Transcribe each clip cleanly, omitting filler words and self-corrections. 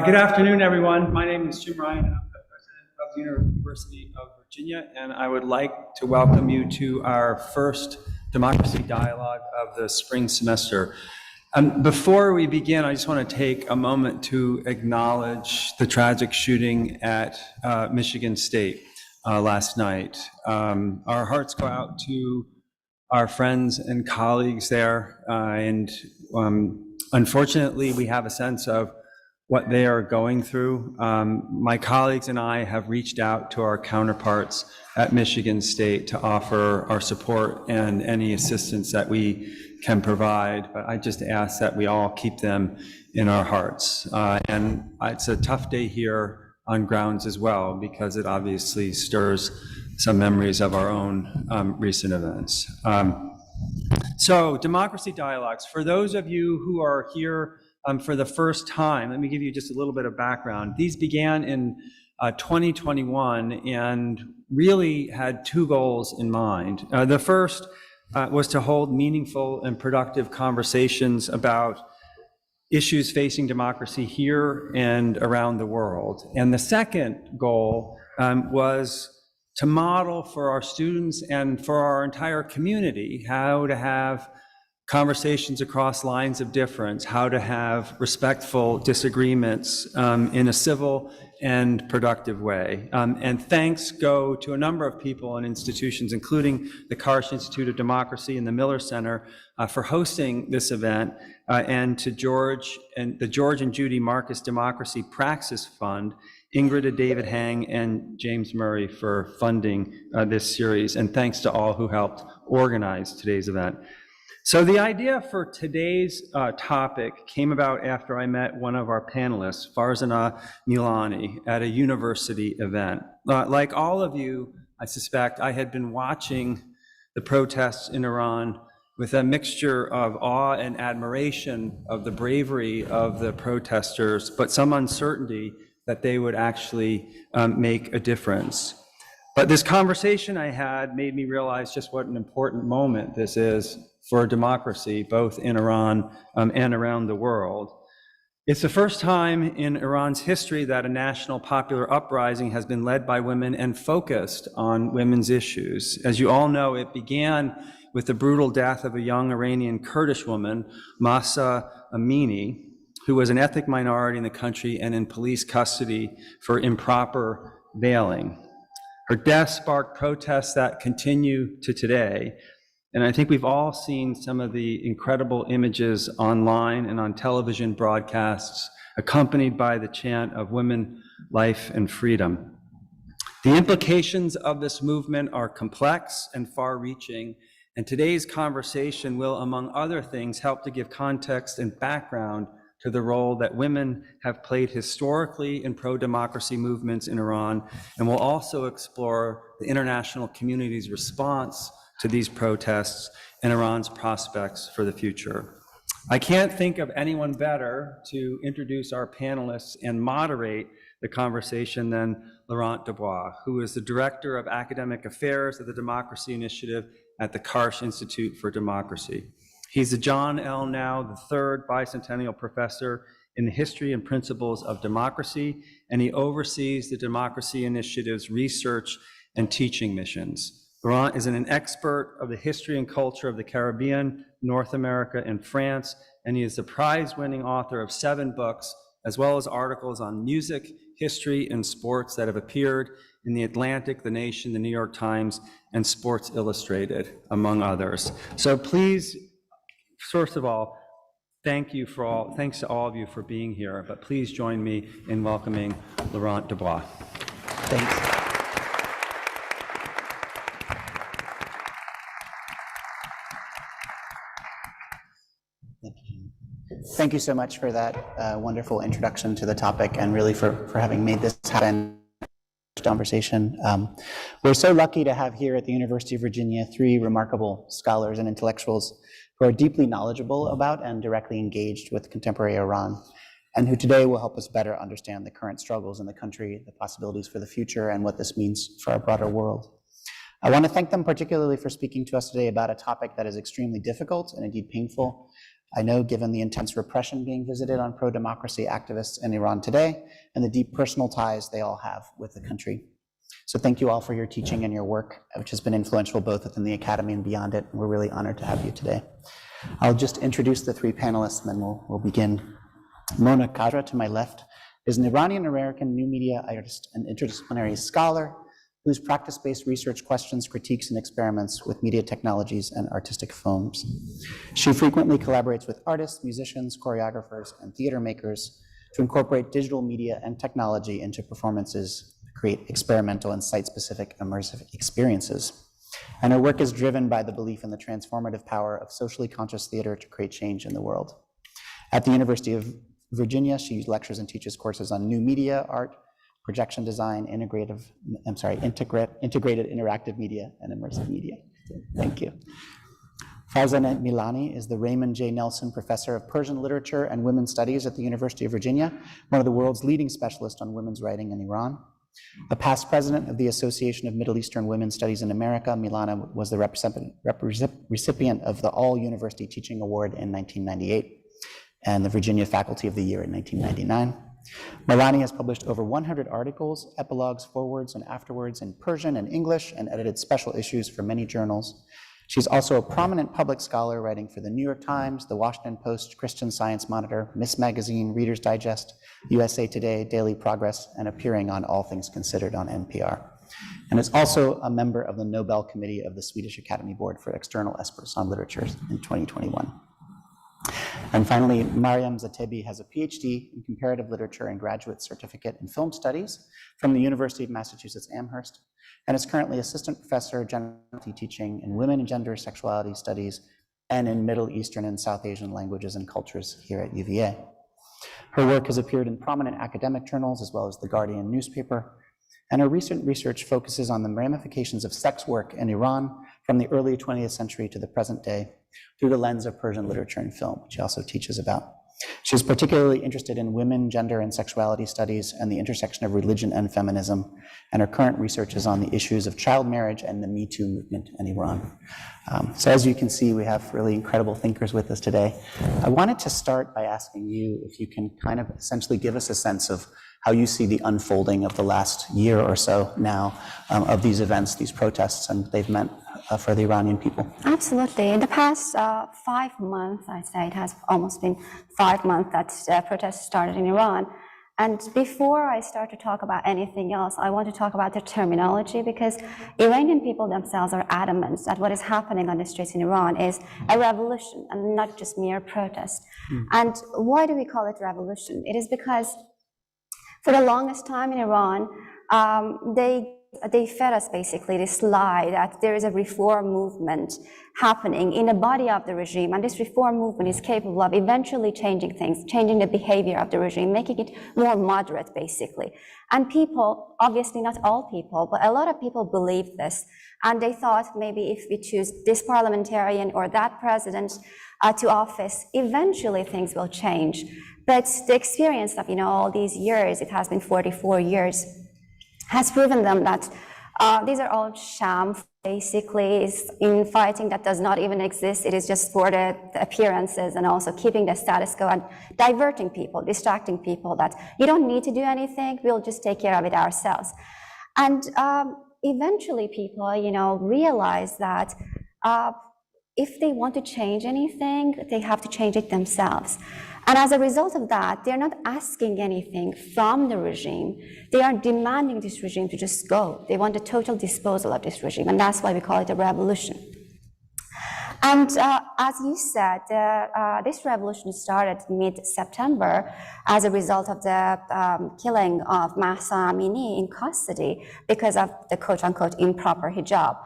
Good afternoon, everyone. My name is Jim Ryan. I'm the president of the University of Virginia, and I would like to welcome you to our first Democracy Dialogue of the spring semester. Before we begin, I just want to take a moment to acknowledge the tragic shooting at Michigan State last night. Our hearts go out to our friends and colleagues there, and unfortunately, we have a sense of what they are going through. My colleagues and I have reached out to our counterparts at Michigan State to offer our support and any assistance that we can provide, but I just ask that we all keep them in our hearts. And it's a tough day here on grounds as well, because it obviously stirs some memories of our own recent events. So, Democracy Dialogues, for those of you who are here for the first time, let me give you just a little bit of background. These began in 2021 and really had two goals in mind. The first was to hold meaningful and productive conversations about issues facing democracy here and around the world. And the second goal was to model for our students and for our entire community how to have conversations across lines of difference, how to have respectful disagreements in a civil and productive way. And thanks go to a number of people and institutions, including the Karsh Institute of Democracy and the Miller Center for hosting this event, and to George and the George and Judy Marcus Democracy Praxis Fund, Ingrid and David Hang, and James Murray for funding this series. And thanks to all who helped organize today's event. So the idea for today's topic came about after I met one of our panelists, Farzana Milani, at a university event. Like all of you, I suspect, I had been watching the protests in Iran with a mixture of awe and admiration of the bravery of the protesters, but some uncertainty that they would actually make a difference. But this conversation I had made me realize just what an important moment this is for democracy, both in Iran and around the world. It's the first time in Iran's history that a national popular uprising has been led by women and focused on women's issues. As you all know, it began with the brutal death of a young Iranian Kurdish woman, Mahsa Amini, who was an ethnic minority in the country and in police custody for improper veiling. Her death sparked protests that continue to today. And I think we've all seen some of the incredible images online and on television broadcasts accompanied by the chant of women, life, and freedom. The implications of this movement are complex and far-reaching, and today's conversation will, among other things, help to give context and background to the role that women have played historically in pro-democracy movements in Iran, and will also explore the international community's response to these protests and Iran's prospects for the future. I can't think of anyone better to introduce our panelists and moderate the conversation than Laurent Dubois, who is the Director of Academic Affairs of the Democracy Initiative at the Karsh Institute for Democracy. He's the John L. Now III Bicentennial Professor in the History and Principles of Democracy, and he oversees the Democracy Initiative's research and teaching missions. Laurent is an expert of the history and culture of the Caribbean, North America, and France, and he is the prize-winning author of 7 books, as well as articles on music, history, and sports that have appeared in The Atlantic, The Nation, The New York Times, and Sports Illustrated, among others. So please, first of all, thanks to all of you for being here, but please join me in welcoming Laurent Dubois. Thanks. Thank you so much for that wonderful introduction to the topic, and really for having made this happen. Conversation. We're so lucky to have here at the University of Virginia 3 remarkable scholars and intellectuals who are deeply knowledgeable about and directly engaged with contemporary Iran, and who today will help us better understand the current struggles in the country, the possibilities for the future, and what this means for our broader world. I want to thank them particularly for speaking to us today about a topic that is extremely difficult and indeed painful, I know, given the intense repression being visited on pro-democracy activists in Iran today and the deep personal ties they all have with the country. So thank you all for your teaching and your work, which has been influential both within the academy and beyond it. We're really honored to have you today. I'll just introduce the three panelists and then we'll begin. Mona Kadra, to my left, is an Iranian-American new media artist and interdisciplinary scholar whose practice-based research questions, critiques, and experiments with media technologies and artistic forms. She frequently collaborates with artists, musicians, choreographers, and theater makers to incorporate digital media and technology into performances, create experimental and site-specific immersive experiences. And her work is driven by the belief in the transformative power of socially conscious theater to create change in the world. At the University of Virginia, she lectures and teaches courses on new media, art, projection design, integrated interactive media, and immersive media. Thank you. Farzaneh Milani is the Raymond J. Nelson Professor of Persian Literature and Women's Studies at the University of Virginia, one of the world's leading specialists on women's writing in Iran. A past president of the Association of Middle Eastern Women's Studies in America, Milana was the recipient of the All-University Teaching Award in 1998 and the Virginia Faculty of the Year in 1999. Milani has published over 100 articles, epilogues, forewords, and afterwords in Persian and English, and edited special issues for many journals. She's also a prominent public scholar, writing for the New York Times, the Washington Post, Christian Science Monitor, Miss Magazine, Reader's Digest, USA Today, Daily Progress, and appearing on All Things Considered on NPR. And is also a member of the Nobel Committee of the Swedish Academy Board for External Experts on Literature in 2021. And finally, Mariam Zatebi has a PhD in comparative literature and graduate certificate in film studies from the University of Massachusetts Amherst, and is currently assistant professor generally teaching in women and gender sexuality studies and in Middle Eastern and South Asian languages and cultures here at UVA. Her work has appeared in prominent academic journals as well as the Guardian newspaper, and her recent research focuses on the ramifications of sex work in Iran from the early 20th century to the present day through the lens of Persian literature and film, which she also teaches about. She's particularly interested in women, gender, and sexuality studies and the intersection of religion and feminism, and her current research is on the issues of child marriage and the Me Too movement in Iran. So as you can see, we have really incredible thinkers with us today. I wanted to start by asking you if you can kind of essentially give us a sense of how you see the unfolding of the last year or so now of these events, these protests, and they've meant for the Iranian people. Absolutely. In the past 5 months, I'd say it has almost been 5 months that protests started in Iran. And before I start to talk about anything else, I want to talk about the terminology, because Iranian people themselves are adamant that what is happening on the streets in Iran is a revolution and not just mere protest. And why do we call it revolution? It is because for the longest time in Iran, they fed us basically this lie that there is a reform movement happening in the body of the regime, and this reform movement is capable of eventually changing things, changing the behavior of the regime, making it more moderate basically. And people, obviously not all people, but a lot of people believed this, and they thought maybe if we choose this parliamentarian or that president to office, eventually things will change. But the experience of all these years, it has been 44 years, has proven them that these are all sham, basically. It's in fighting that does not even exist. It is just for the appearances and also keeping the status quo and diverting people, distracting people that you don't need to do anything, we'll just take care of it ourselves. And eventually people, realize that if they want to change anything, they have to change it themselves. And as a result of that, they're not asking anything from the regime. They are demanding this regime to just go. They want a total disposal of this regime, and that's why we call it a revolution. And as you said, this revolution started mid-September as a result of the killing of Mahsa Amini in custody because of the quote-unquote improper hijab.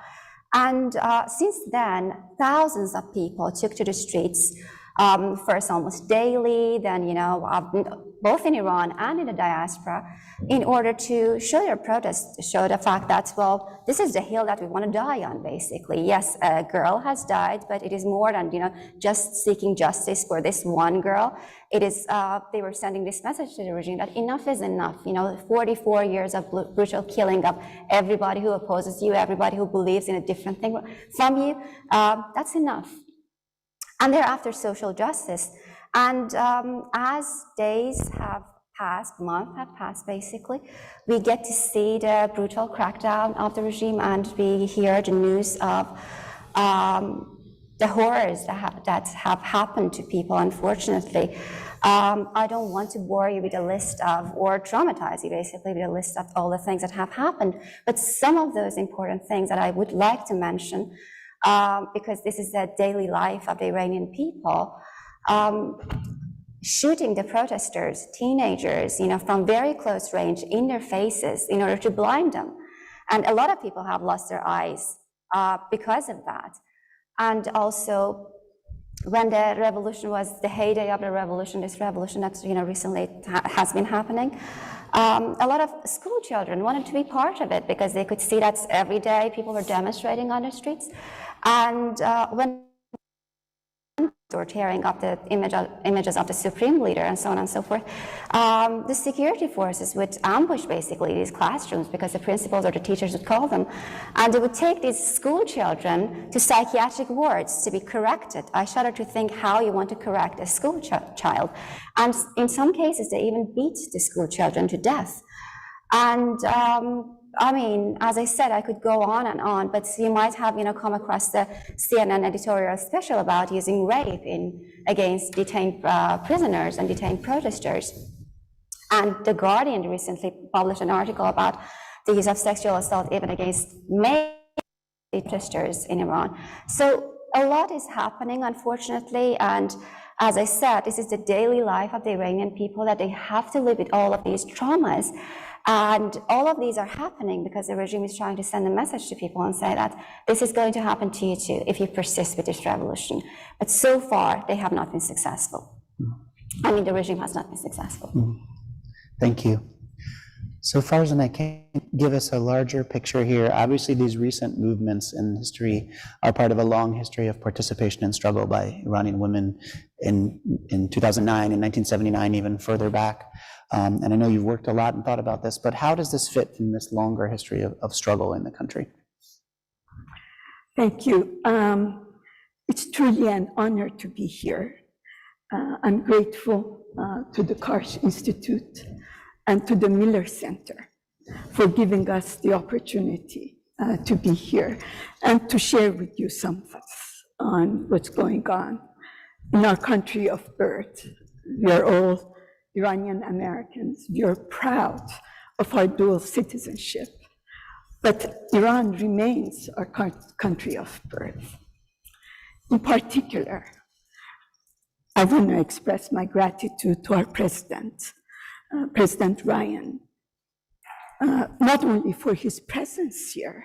And since then, thousands of people took to the streets, first almost daily, then, both in Iran and in the diaspora, in order to show their protest, to show the fact that, well, this is the hill that we want to die on, basically. Yes, a girl has died, but it is more than, just seeking justice for this one girl. It is, they were sending this message to the regime that enough is enough. 44 years of brutal killing of everybody who opposes you, everybody who believes in a different thing from you, that's enough. And they're after social justice. And as days have passed, months have passed basically, we get to see the brutal crackdown of the regime, and we hear the news of the horrors that have happened to people, unfortunately. I don't want to bore you with a list of, or traumatize you basically with a list of all the things that have happened, but some of those important things that I would like to mention, because this is the daily life of the Iranian people, shooting the protesters, teenagers, from very close range in their faces in order to blind them. And a lot of people have lost their eyes because of that. And also, when the revolution was the heyday of the revolution, this revolution that recently has been happening, a lot of school children wanted to be part of it because they could see that every day people were demonstrating on the streets. And when or tearing up the images of the supreme leader and so on and so forth, the security forces would ambush basically these classrooms because the principals or the teachers would call them, and they would take these school children to psychiatric wards to be corrected. I shudder to think how you want to correct a school child. And in some cases, they even beat the school children to death. And I mean, as I said, I could go on, but you might have, come across the CNN editorial special about using rape against detained prisoners and detained protesters. And The Guardian recently published an article about the use of sexual assault even against male protesters in Iran. So a lot is happening, unfortunately, and as I said, this is the daily life of the Iranian people, that they have to live with all of these traumas. And all of these are happening because the regime is trying to send a message to people and say that this is going to happen to you too if you persist with this revolution. But so far, they have not been successful. I mean, the regime has not been successful. Thank you. So Farzaneh, can you give us a larger picture here? Obviously, these recent movements in history are part of a long history of participation and struggle by Iranian women in 2009, in 1979, even further back. And I know you've worked a lot and thought about this, but how does this fit in this longer history of struggle in the country? Thank you. It's truly an honor to be here. I'm grateful to the Karsh Institute and to the Miller Center for giving us the opportunity to be here and to share with you some thoughts on what's going on in our country of birth. We are all Iranian Americans. We are proud of our dual citizenship, but Iran remains our country of birth. In particular, I want to express my gratitude to our president, President Ryan, not only for his presence here,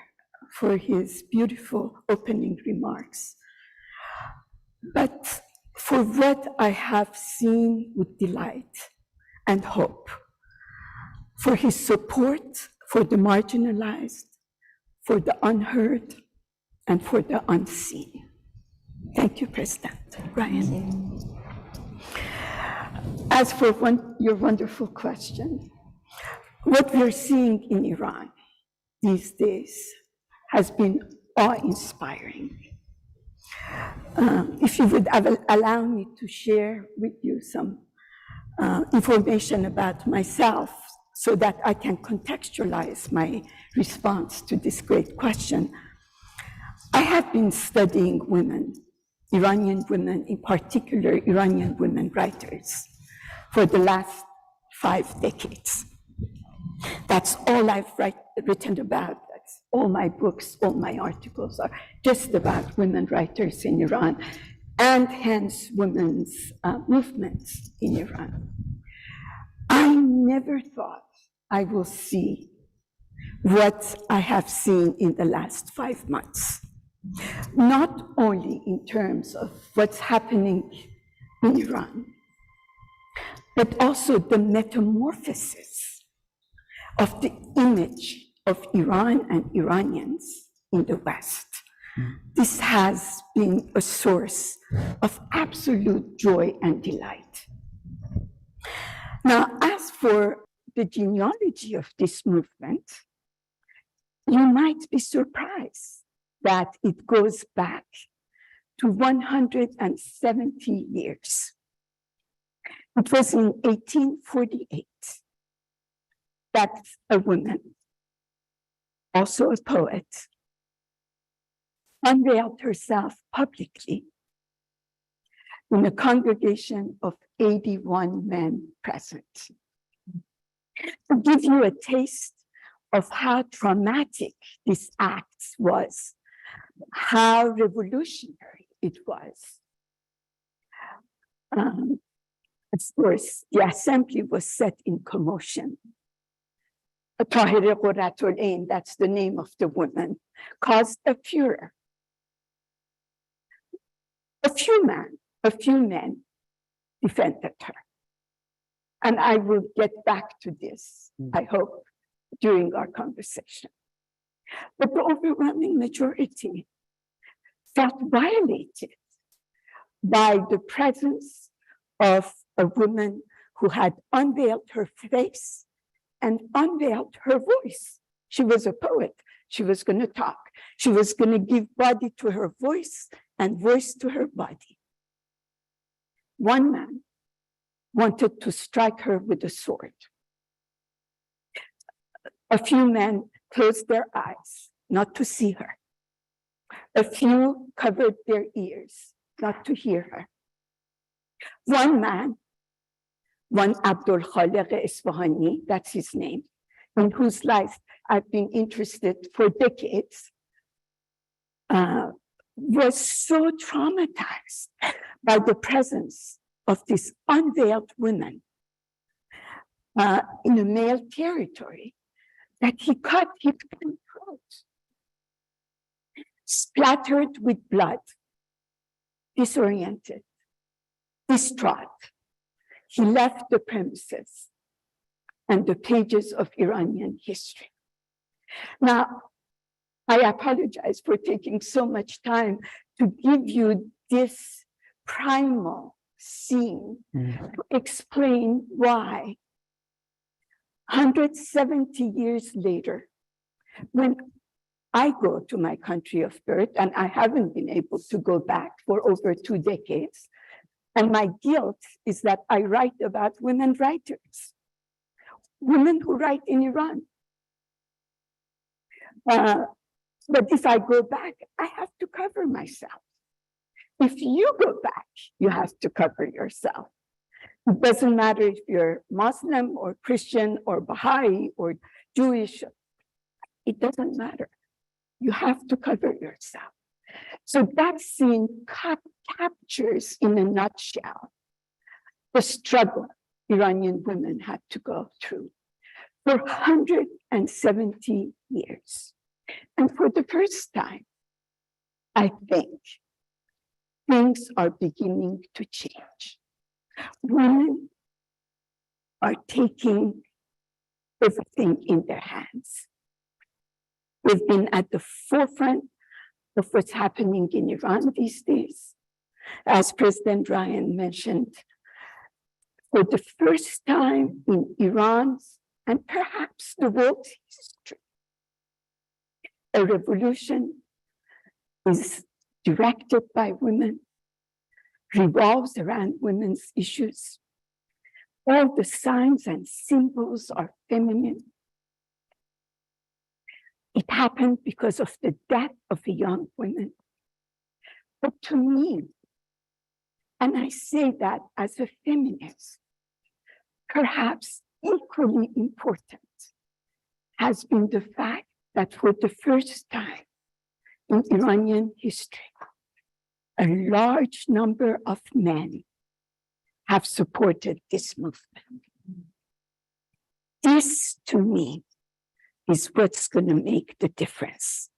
for his beautiful opening remarks, but for what I have seen with delight and hope, for his support for the marginalized, for the unheard, and for the unseen. Thank you, President Ryan. As for your wonderful question, what we're seeing in Iran these days has been awe-inspiring. If you would allow me to share with you some information about myself so that I can contextualize my response to this great question. I have been studying women, Iranian women, in particular Iranian women writers, for the last 5 decades. That's all I've written about. That's all my books, all my articles are just about women writers in Iran, and hence women's movements in Iran. I never thought I will see what I have seen in the last 5 months, not only in terms of what's happening in Iran, but also the metamorphosis of the image of Iran and Iranians in the West. This has been a source of absolute joy and delight. Now, as for the genealogy of this movement, you might be surprised that it goes back to 170 years. It was in 1848 that a woman, also a poet, unveiled herself publicly in a congregation of 81 men present. To give you a taste of how traumatic this act was, how revolutionary it was. Of course, the assembly was set in commotion. Tahireh Qurratul Ain, that's the name of the woman, caused a furor. A few men defended her. And I will get back to this, I hope, during our conversation. But the overwhelming majority felt violated by the presence of a woman who had unveiled her face and unveiled her voice. She was a poet. She was going to talk. She was going to give body to her voice and voice to her body. One man wanted to strike her with a sword. A few men closed their eyes not to see her. A few covered their ears not to hear her. One man, one Abdul Khaliq Isfahani, that's his name, in whose life I've been interested for decades, was so traumatized by the presence of this unveiled woman in a male territory that he cut his own throat, splattered with blood, disoriented, distraught. He left the premises and the pages of Iranian history. Now, I apologize for taking so much time to give you this primal scene to explain why 170 years later, when I go to my country of birth, and I haven't been able to go back for over 2 decades, and my guilt is that I write about women writers, women who write in Iran. But if I go back, I have to cover myself. If you go back, you have to cover yourself. It doesn't matter if you're Muslim or Christian or Baha'i or Jewish. It doesn't matter. You have to cover yourself. So that scene captures in a nutshell the struggle Iranian women had to go through for 170 years. And for the first time, I think things are beginning to change. Women are taking everything in their hands. We've been at the forefront of what's happening in Iran these days. As President Ryan mentioned, for the first time in Iran's and perhaps the world's history, a revolution is directed by women, revolves around women's issues. All the signs and symbols are feminine. It happened because of the death of a young woman. But to me, and I say that as a feminist, perhaps equally important has been the fact that for the first time in Iranian history, a large number of men have supported this movement. This, to me, is what's going to make the difference.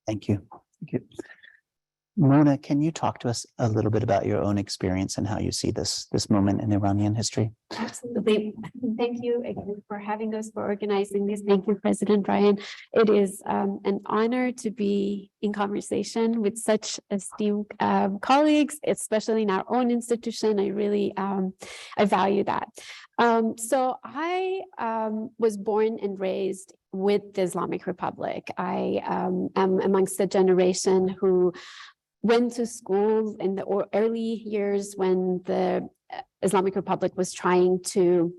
Thank you. Thank you. Mona, can you talk to us a little bit about your own experience and how you see this moment in Iranian history? Absolutely. Thank you again for having us, for organizing this. Thank you, President Ryan. It is an honor to be in conversation with such esteemed colleagues, especially in our own institution. I really I value that. So I was born and raised with the Islamic Republic. I am amongst the generation who went to school in the early years when the Islamic Republic was trying to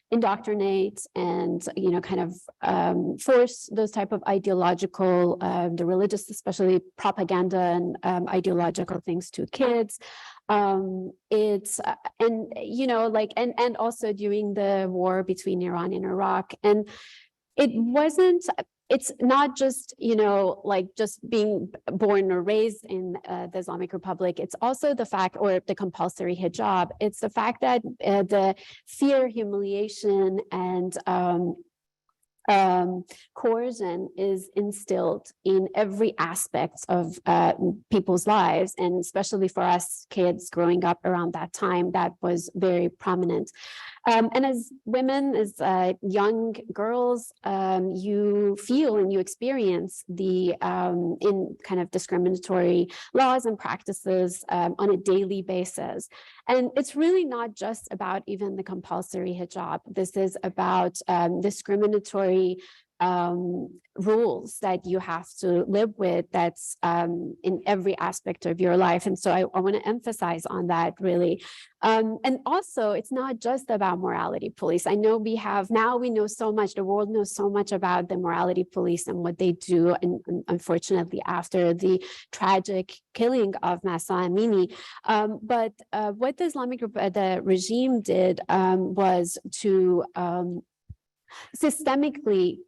indoctrinate and kind of force those type of ideological, the religious, especially propaganda and ideological things to kids. It's and and also during the war between Iran and Iraq, and it's not just like just being born or raised in the Islamic Republic. It's also the fact, or the compulsory hijab, it's the fact that the fear, humiliation, and coercion is instilled in every aspect of people's lives, and especially for us kids growing up around that time, that was very prominent. And as women, as young girls, you feel and you experience the in kind of discriminatory laws and practices on a daily basis. And it's really not just about even the compulsory hijab. This is about discriminatory rules that you have to live with, that's in every aspect of your life. And so I want to emphasize on that, really. And also, it's not just about morality police. I know we know so much, the world knows so much about the morality police and what they do, and unfortunately after the tragic killing of Mahsa Amini. But what the regime did was to systemically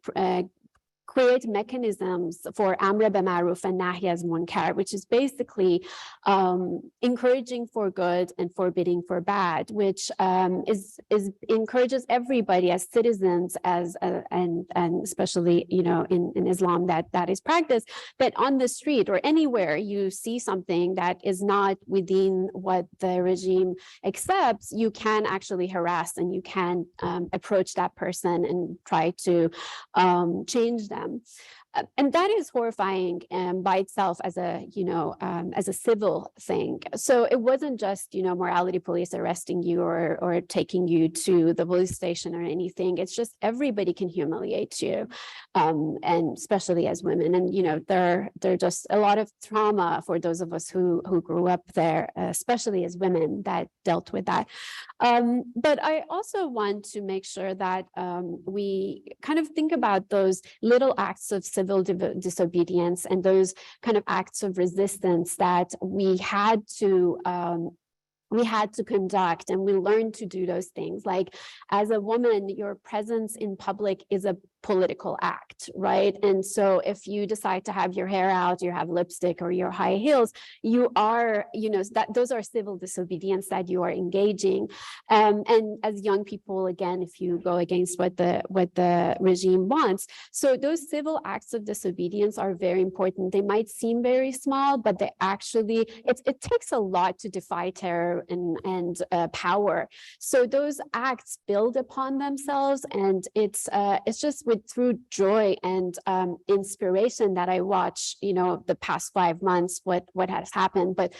create mechanisms for Amr bil Ma'ruf and Nahy az Munkar, which is basically encouraging for good and forbidding for bad, which encourages everybody as citizens, and especially in Islam that is practiced, that on the street or anywhere you see something that is not within what the regime accepts, you can actually harass and you can approach that person and try to change them. And that is horrifying by itself as a civil thing. So it wasn't just morality police arresting you or taking you to the police station or anything. It's just everybody can humiliate you, and especially as women. And there are just a lot of trauma for those of us who grew up there, especially as women, that dealt with that. But I also want to make sure that we kind of think about those little acts of civil disobedience and those kind of acts of resistance that we had to conduct, and we learned to do those things. Like, as a woman, your presence in public is a political act, right? And so if you decide to have your hair out, you have lipstick or your high heels, you are, those are civil disobedience that you are engaging. And as young people, again, if you go against what the regime wants, so those civil acts of disobedience are very important. They might seem very small, but they actually, it takes a lot to defy terror and power. So those acts build upon themselves, and it's just through joy and inspiration that I watch, the past 5 months, what has happened. But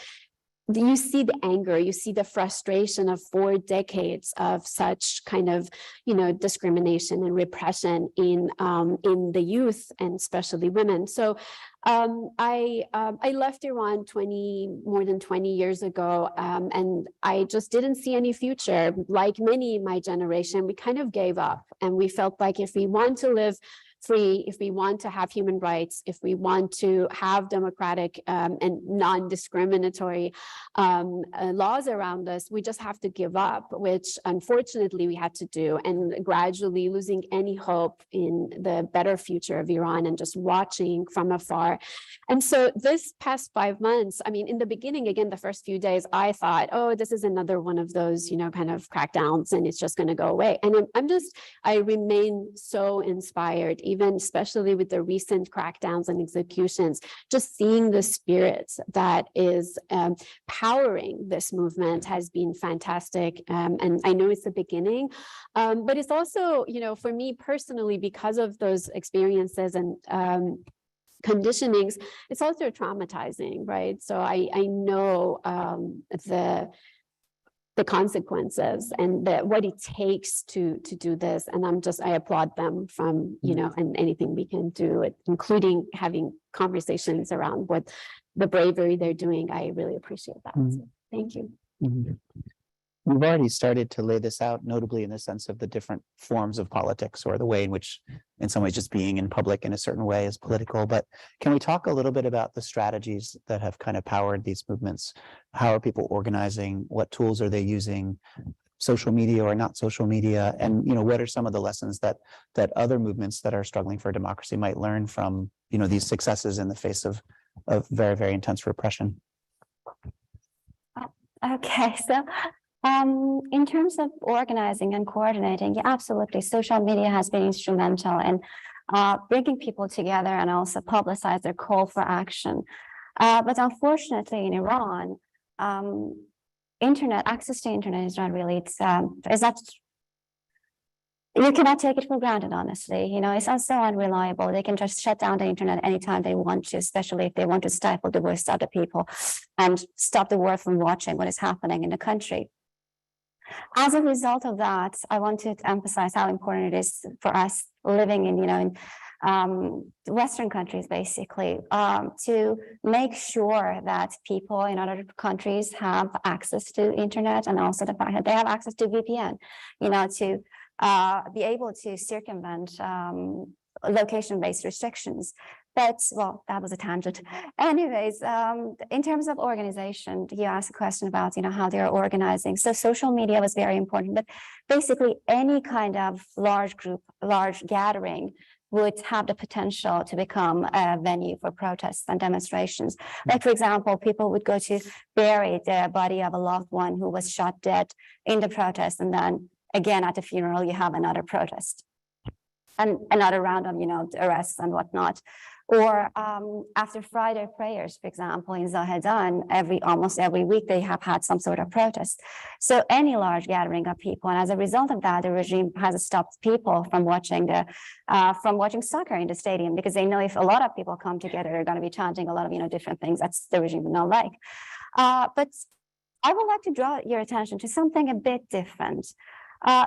you see the anger, you see the frustration of 4 decades of such kind of, discrimination and repression in the youth, and especially women. So I left Iran more than 20 years ago, and I just didn't see any future. Like many in my generation, we kind of gave up, and we felt like if we want to live free, if we want to have human rights, if we want to have democratic and non-discriminatory laws around us, we just have to give up, which unfortunately we had to do, and gradually losing any hope in the better future of Iran and just watching from afar. And so this past 5 months, I mean, in the beginning, again, the first few days, I thought, oh, this is another one of those, kind of crackdowns, and it's just going to go away. And I remain so inspired, even especially with the recent crackdowns and executions, just seeing the spirit that is powering this movement has been fantastic. And I know it's the beginning, but it's also, for me personally, because of those experiences and conditionings, it's also traumatizing, right? So I know the the consequences and what it takes to do this. And I applaud them from, and anything we can do, including having conversations around what the bravery they're doing. I really appreciate that. So, thank you. We've already started to lay this out, notably in the sense of the different forms of politics, or the way in which, in some ways, just being in public in a certain way is political. But can we talk a little bit about the strategies that have kind of powered these movements? How are people organizing? What tools are they using? Social media or not social media? And what are some of the lessons that other movements that are struggling for democracy might learn from these successes in the face of very, very intense repression? Okay, so in terms of organizing and coordinating, yeah, absolutely. Social media has been instrumental in bringing people together and also publicize their call for action. But unfortunately, in Iran, access to internet is not really, you cannot take it for granted, honestly. It's so unreliable. They can just shut down the internet anytime they want to, especially if they want to stifle the voice of the people and stop the world from watching what is happening in the country. As a result of that, I want to emphasize how important it is for us living in, Western countries, basically, to make sure that people in other countries have access to internet, and also the fact that they have access to VPN, to be able to circumvent location-based restrictions. But, well, that was a tangent. Anyways, in terms of organization, you asked a question about, how they're organizing. So social media was very important, but basically any kind of large group, large gathering would have the potential to become a venue for protests and demonstrations. Like, for example, people would go to bury the body of a loved one who was shot dead in the protest, and then again at the funeral you have another protest and another round of arrests and whatnot. Or after Friday prayers, for example, in Zahedan, almost every week they have had some sort of protest. So any large gathering of people, and as a result of that, the regime has stopped people from watching soccer in the stadium, because they know if a lot of people come together, they're going to be chanting a lot of different things that the regime would not like. But I would like to draw your attention to something a bit different.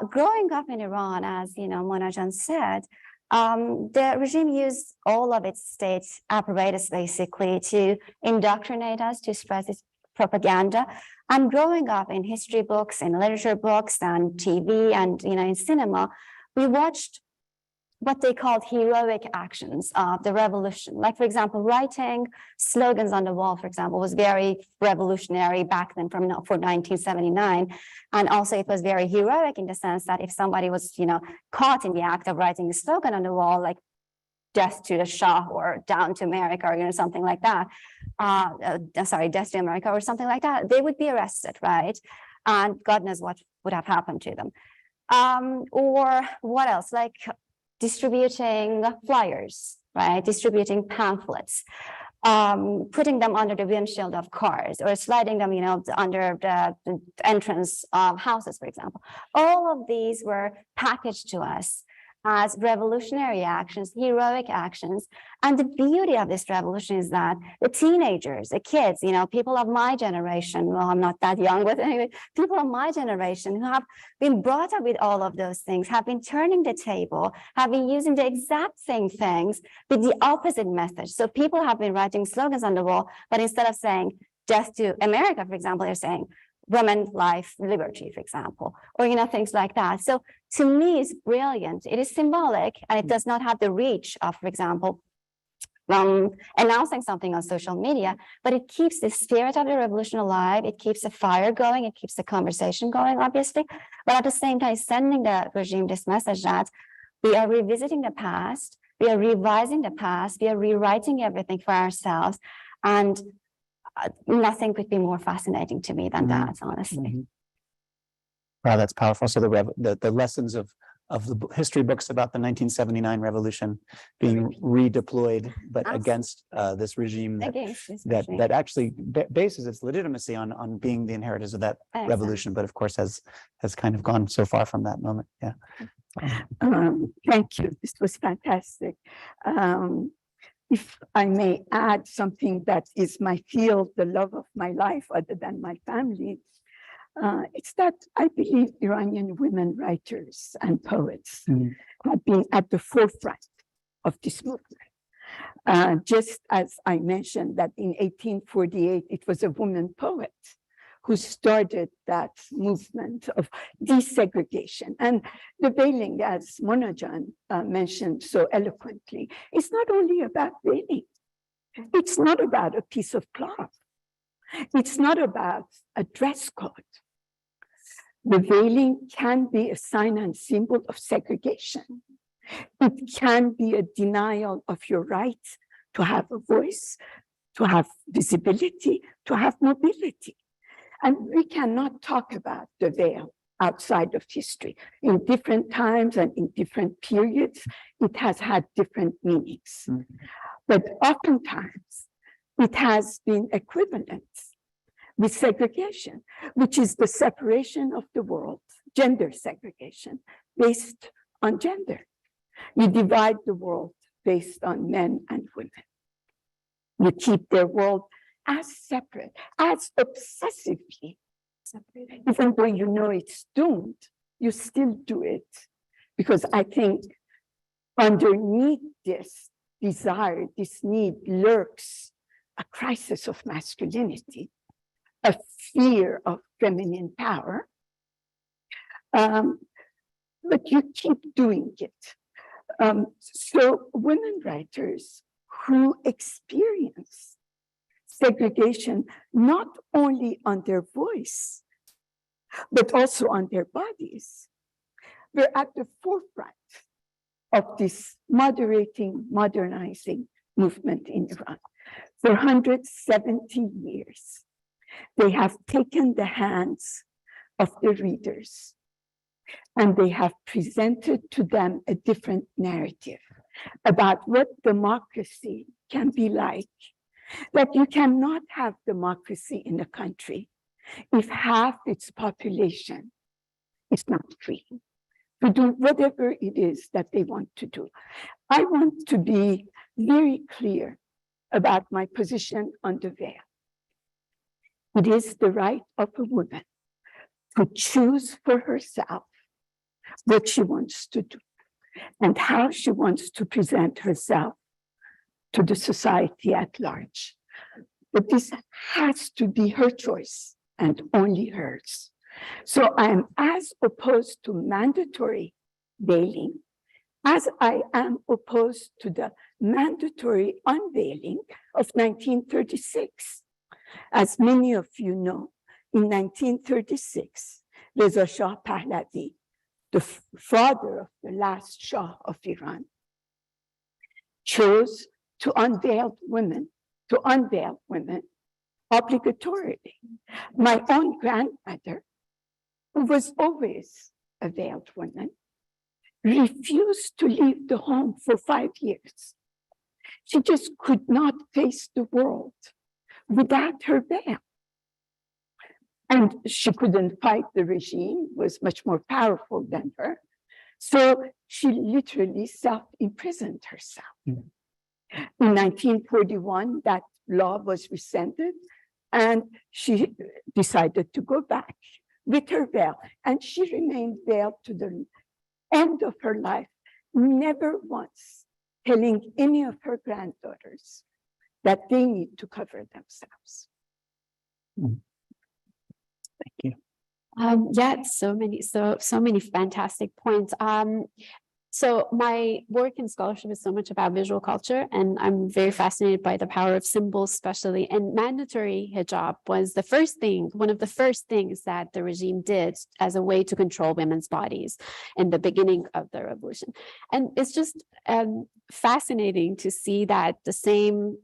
Growing up in Iran, as Monajan said, the regime used all of its state apparatus basically to indoctrinate us, to spread its propaganda. And growing up in history books, in literature books, and TV, and in cinema, we watched what they called heroic actions of the revolution. Like, for example, writing slogans on the wall, for example, was very revolutionary back then for 1979. And also it was very heroic in the sense that if somebody was, caught in the act of writing a slogan on the wall, like death to the Shah or down to America, or, something like that, death to America or something like that, they would be arrested, right? And God knows what would have happened to them. Or what else? Like, distributing flyers, right? Distributing pamphlets, putting them under the windshield of cars, or sliding them, under the entrance of houses, for example. All of these were packaged to us as revolutionary actions, heroic actions. And the beauty of this revolution is that the teenagers, the kids, people of my generation, well, I'm not that young, but anyway, people of my generation who have been brought up with all of those things, have been turning the table, have been using the exact same things with the opposite message. So people have been writing slogans on the wall, but instead of saying death to America, for example, they're saying women, life, liberty, for example, or, things like that. So to me, it's brilliant. It is symbolic, and it does not have the reach of, for example, announcing something on social media, but it keeps the spirit of the revolution alive. It keeps the fire going. It keeps the conversation going, obviously. But at the same time, sending the regime this message that we are revisiting the past, we are revising the past, we are rewriting everything for ourselves. And nothing could be more fascinating to me than that, honestly. Wow, that's powerful. So the lessons of the history books about the 1979 revolution being redeployed, but against this regime that actually bases its legitimacy on being the inheritors of that revolution, but of course has kind of gone so far from that moment. Yeah. Thank you. This was fantastic. If I may add something that is my field, the love of my life, other than my family, It's that I believe Iranian women writers and poets have been at the forefront of this movement. Just as I mentioned that in 1848, it was a woman poet who started that movement of desegregation. And the veiling, as Monajan mentioned so eloquently, is not only about veiling. It's not about a piece of cloth. It's not about a dress code. The veiling can be a sign and symbol of segregation. It can be a denial of your right to have a voice, to have visibility, to have mobility. And we cannot talk about the veil outside of history. In different times and in different periods, it has had different meanings. But oftentimes, it has been equivalent with segregation, which is the separation of the world, gender segregation, based on gender. You divide the world based on men and women. You keep their world as separate, as obsessively separate. Even though you know it's doomed, you still do it. Because I think underneath this desire, this need lurks a crisis of masculinity, a fear of feminine power. But you keep doing it. So women writers who experience segregation not only on their voice, but also on their bodies, were at the forefront of this modernizing movement in Iran. For 170 years, they have taken the hands of the readers and they have presented to them a different narrative about what democracy can be like. That you cannot have democracy in a country if half its population is not free to do whatever it is that they want to do. I want to be very clear about my position on the veil. It is the right of a woman to choose for herself what she wants to do and how she wants to present herself to the society at large. But this has to be her choice and only hers. So I am as opposed to mandatory veiling as I am opposed to the mandatory unveiling of 1936. As many of you know, in 1936, Reza Shah Pahlavi, the father of the last Shah of Iran, chose to unveil women obligatorily. My own grandmother, who was always a veiled woman, refused to leave the home for 5 years. She just could not face the world without her veil. And she couldn't fight the regime, was much more powerful than her. So she literally self-imprisoned herself. In 1941, that law was rescinded, and she decided to go back with her veil. And she remained veiled to the end of her life, never once telling any of her granddaughters that they need to cover themselves. Thank you. Yeah, so many fantastic points. So my work in scholarship is so much about visual culture, and I'm very fascinated by the power of symbols, especially. And mandatory hijab was one of the first things that the regime did as a way to control women's bodies in the beginning of the revolution. And it's just fascinating to see that the same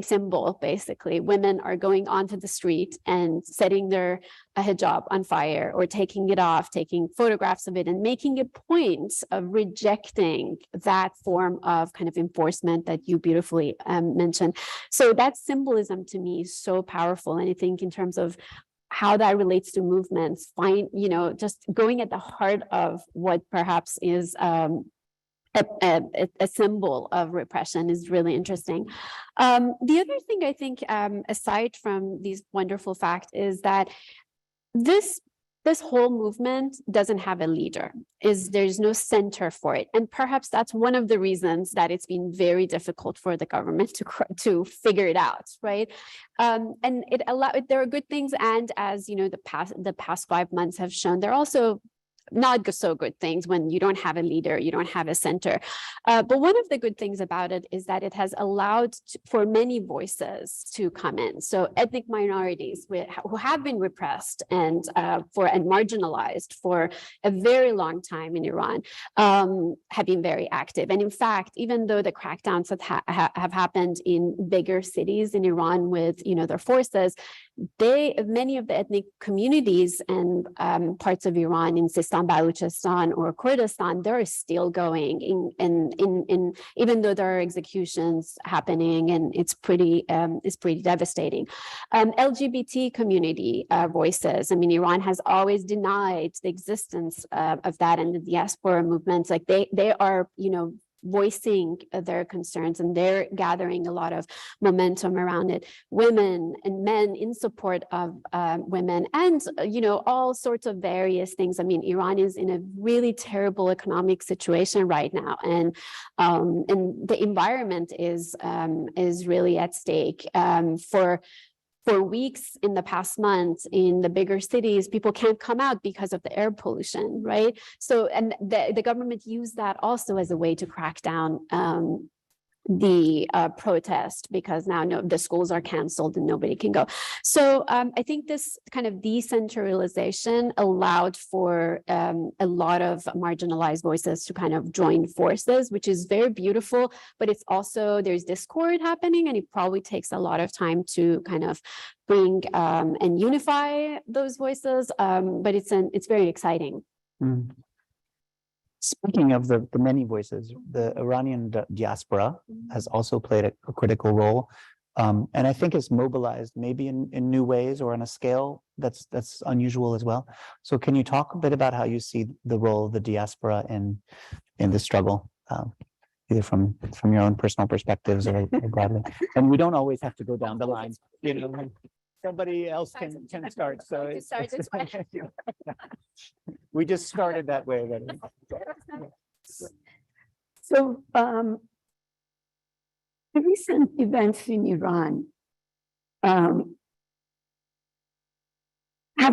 symbol, basically, women are going onto the street and setting their hijab on fire or taking it off, taking photographs of it and making a point of rejecting that form of kind of enforcement that you beautifully mentioned. So that symbolism to me is so powerful. And I think in terms of how that relates to movements, just going at the heart of what perhaps is a symbol of repression is really interesting. The other thing I think, aside from these wonderful facts, is that this whole movement doesn't have a leader. There's no center for it, and perhaps that's one of the reasons that it's been very difficult for the government to figure it out, right? And there are good things, and as you know, the past 5 months have shown, there are also not so good things when you don't have a leader, you don't have a center. But one of the good things about it is that it has allowed for many voices to come in. So ethnic minorities who have been repressed and marginalized for a very long time in Iran have been very active. And in fact, even though the crackdowns have happened in bigger cities in Iran with their forces, many of the ethnic communities and parts of Iran in Sistan, Baluchistan, or Kurdistan, they're still going in even though there are executions happening, and it's pretty devastating. LGBT community voices. I mean, Iran has always denied the existence of that, and the diaspora movements, like they are, voicing their concerns, and they're gathering a lot of momentum around it. Women and men in support of women, and all sorts of various things. I mean, Iran is in a really terrible economic situation right now, and the environment is really at stake. For weeks in the past months in the bigger cities, people can't come out because of the air pollution, right? So, and the government used that also as a way to crack down the protest, because now the schools are canceled and nobody can go. So I think this kind of decentralization allowed for a lot of marginalized voices to kind of join forces, which is very beautiful, but it's also, there's discord happening, and it probably takes a lot of time to kind of bring and unify those voices, but it's very exciting. Mm. Speaking of the many voices, the Iranian diaspora has also played a critical role, and I think has mobilized maybe in new ways or on a scale that's unusual as well. So can you talk a bit about how you see the role of the diaspora in the struggle, either from your own personal perspectives or broadly? And we don't always have to go down the line, Somebody else can start. So we just started that way already. So the recent events in Iran have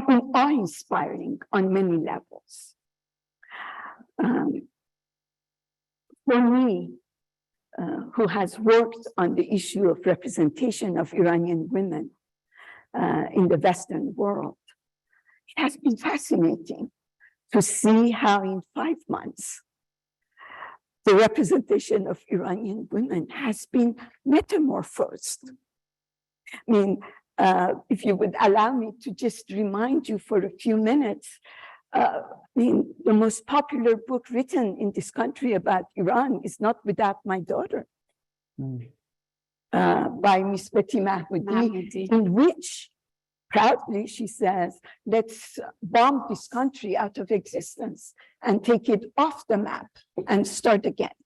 been awe-inspiring on many levels. For me, who has worked on the issue of representation of Iranian women in the Western world, it has been fascinating to see how in 5 months, the representation of Iranian women has been metamorphosed. I mean, if you would allow me to just remind you for a few minutes, the most popular book written in this country about Iran is Not Without My Daughter, by Miss Betty Mahmoudi, in which proudly she says, let's bomb this country out of existence and take it off the map and start again.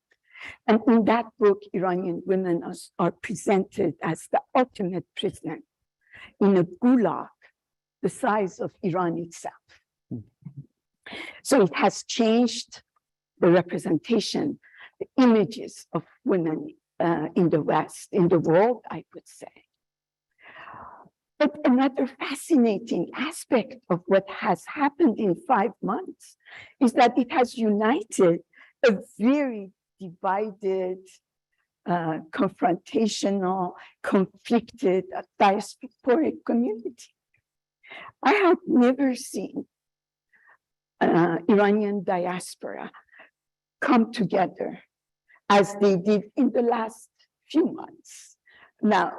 And in that book, Iranian women are presented as the ultimate prisoner in a gulag the size of Iran itself. So it has changed the representation, the images of women in the West, in the world, I would say. But another fascinating aspect of what has happened in 5 months is that it has united a very divided, confrontational, conflicted, diasporic community. I have never seen Iranian diaspora come together as they did in the last few months. Now,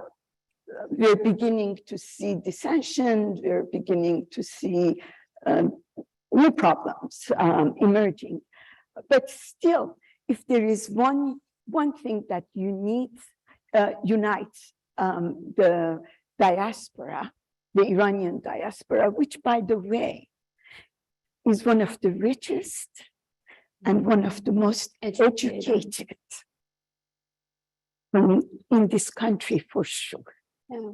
we're beginning to see dissension, we're beginning to see new problems emerging. But still, if there is one thing that unites the diaspora, the Iranian diaspora, which, by the way, is one of the richest and one of the most educated in this country, for sure. Yeah.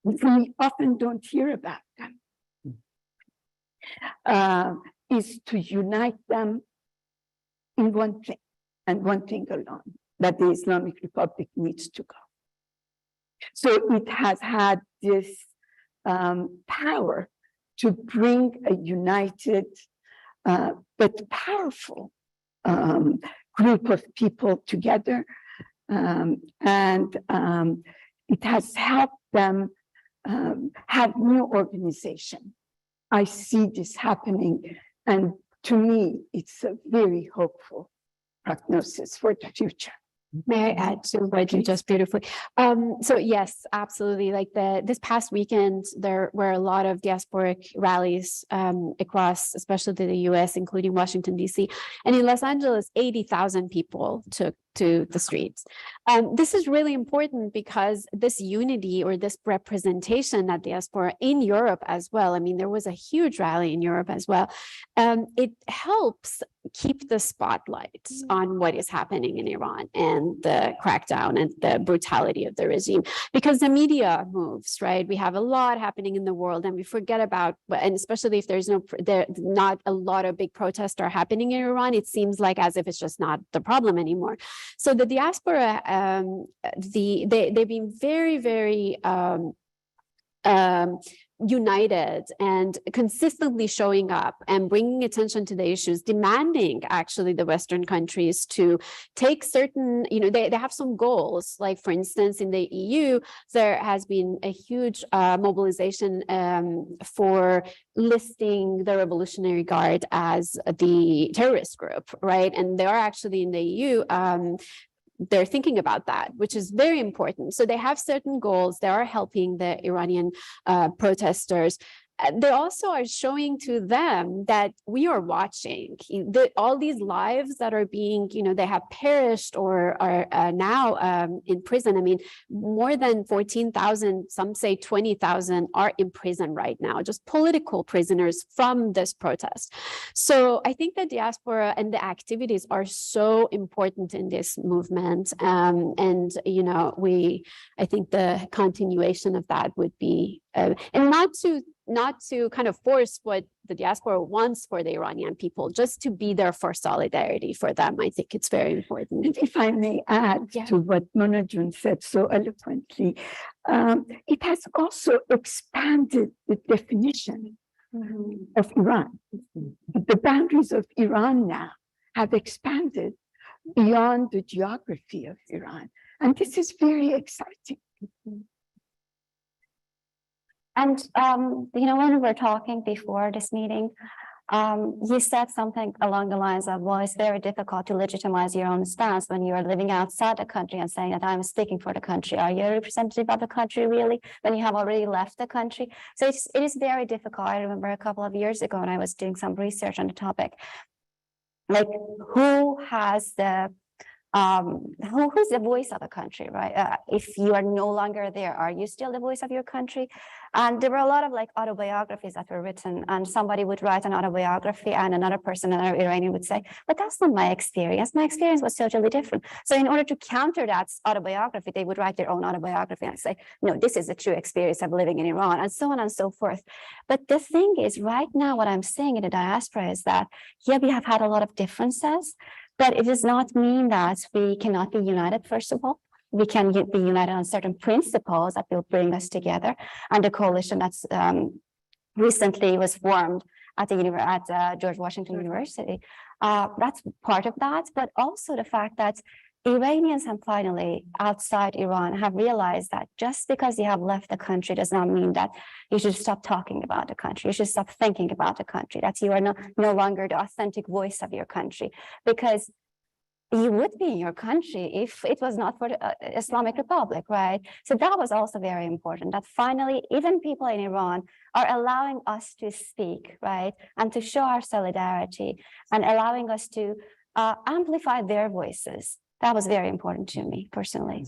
We often don't hear about them. is to unite them in one thing, and one thing alone, that the Islamic Republic needs to go. So it has had this power to bring a united but powerful group of people together, and it has helped them have new organization. I see this happening, and to me, it's a very hopeful prognosis for the future. May I add to what you just beautifully? So yes, absolutely. Like this past weekend, there were a lot of diasporic rallies across, especially the U.S., including Washington, D.C. And in Los Angeles, 80,000 people took to the streets. This is really important because this unity or this representation that diaspora in Europe as well, I mean, there was a huge rally in Europe as well. It helps keep the spotlight on what is happening in Iran and the crackdown and the brutality of the regime, because the media moves, right? We have a lot happening in the world and we forget about, and especially if there's not a lot of big protests are happening in Iran, it seems like as if it's just not the problem anymore. So the diaspora, they've been very, very united and consistently showing up and bringing attention to the issues, demanding actually the Western countries to take certain, they have some goals. Like for instance, in the EU, there has been a huge mobilization for listing the Revolutionary Guard as the terrorist group, right? And they are actually in the EU, they're thinking about that, which is very important. So they have certain goals. They are helping the Iranian protesters. They also are showing to them that we are watching all these lives that are being, they have perished or are now in prison. I mean, more than 14,000, some say 20,000 are in prison right now, just political prisoners from this protest. So I think the diaspora and the activities are so important in this movement. And, I think the continuation of that would be, and not to kind of force what the diaspora wants for the Iranian people, just to be there for solidarity for them. I think it's very important. And if I may add to what Monajun said so eloquently, it has also expanded the definition of Iran. The boundaries of Iran now have expanded beyond the geography of Iran. And this is very exciting. And, when we were talking before this meeting, you said something along the lines of, well, it's very difficult to legitimize your own stance when you are living outside the country and saying that I'm speaking for the country. Are you a representative of the country, really, when you have already left the country? So it is very difficult. I remember a couple of years ago when I was doing some research on the topic, like who has the who's the voice of the country, right? If you are no longer there, are you still the voice of your country? And there were a lot of autobiographies that were written, and somebody would write an autobiography and another person, another Iranian would say, but that's not my experience. My experience was totally different. So in order to counter that autobiography, they would write their own autobiography and say, no, this is the true experience of living in Iran, and so on and so forth. But the thing is, right now, what I'm saying in the diaspora is that, yeah, we have had a lot of differences, but it does not mean that we cannot be united, first of all. We can be united on certain principles that will bring us together. And the coalition that's recently was formed at George Washington University, that's part of that. But also the fact that Iranians have finally, outside Iran, have realized that just because you have left the country does not mean that you should stop talking about the country. You should stop thinking about the country, that you are no longer the authentic voice of your country, because you would be in your country if it was not for the Islamic Republic, right? So that was also very important, that finally, even people in Iran are allowing us to speak, right? And to show our solidarity and allowing us to amplify their voices. That was very important to me personally.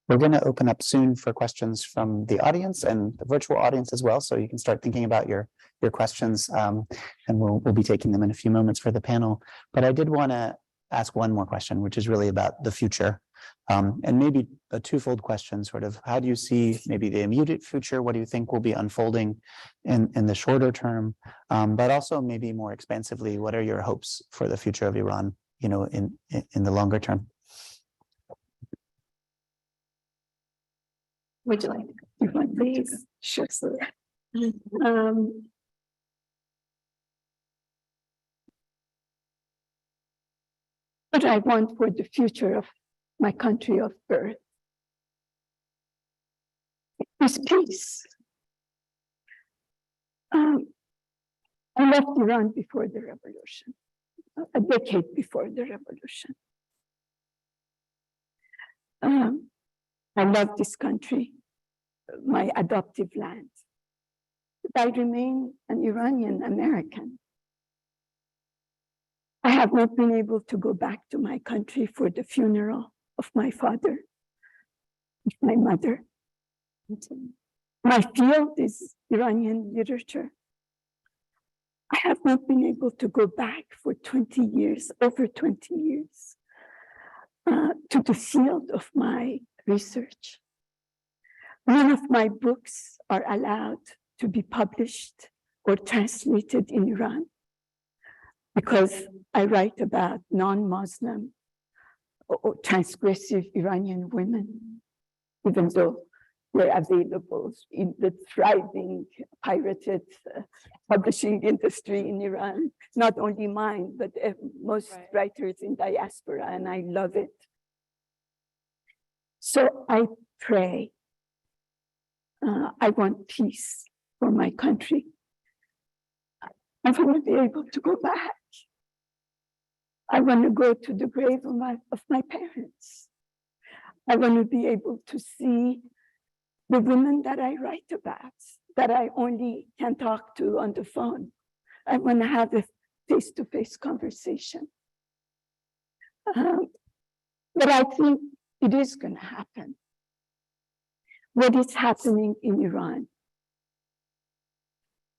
We're going to open up soon for questions from the audience and the virtual audience as well. So you can start thinking about your questions, and we'll be taking them in a few moments for the panel. But I did want to ask one more question, which is really about the future. And maybe a twofold question, sort of, how do you see maybe the immediate future? What do you think will be unfolding in the shorter term? But also maybe more expansively, what are your hopes for the future of Iran, in the longer term? Would you like to go, please? Sure. What I want for the future of my country of birth is peace. I left Iran before the revolution, a decade before the revolution. I love this country, my adoptive land. But I remain an Iranian American. I have not been able to go back to my country for the funeral of my father, of my mother. My field is Iranian literature. I have not been able to go back for 20 years, over 20 years, to the field of my research. None of my books are allowed to be published or translated in Iran because I write about non-Muslim or transgressive Iranian women, even though they're available in the thriving pirated publishing industry in Iran, not only mine, but most writers in diaspora, and I love it. So I pray, I want peace for my country. I want to be able to go back. I want to go to the grave of my parents. I want to be able to see the women that I write about, that I only can talk to on the phone. I want to have a face-to-face conversation. But I think it is going to happen. What is happening in Iran,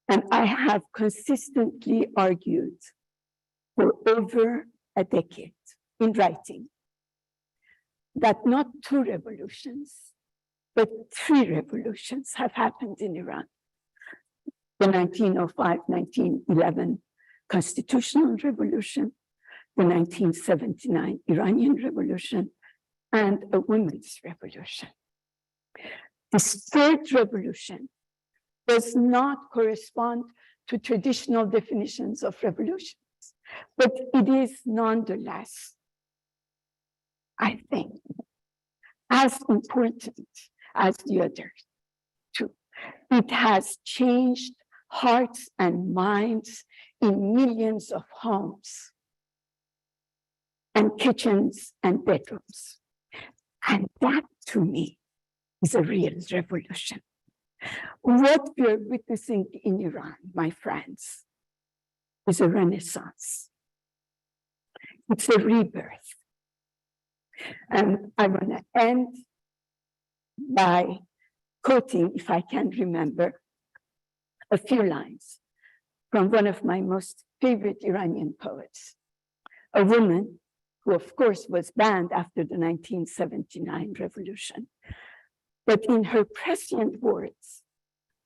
and I have consistently argued for over a decade in writing that not 2 revolutions, but 3 revolutions have happened in Iran. The 1905-1911 constitutional revolution, the 1979 Iranian revolution, and a women's revolution. This 3rd revolution does not correspond to traditional definitions of revolutions, but it is nonetheless, I think, as important as the other 2. It has changed hearts and minds in millions of homes and kitchens and bedrooms. And that, to me, is a real revolution. What we're witnessing in Iran, my friends, is a renaissance. It's a rebirth. And I want to end by quoting, if I can remember, a few lines from one of my most favorite Iranian poets, a woman who, of course, was banned after the 1979 revolution. But in her prescient words,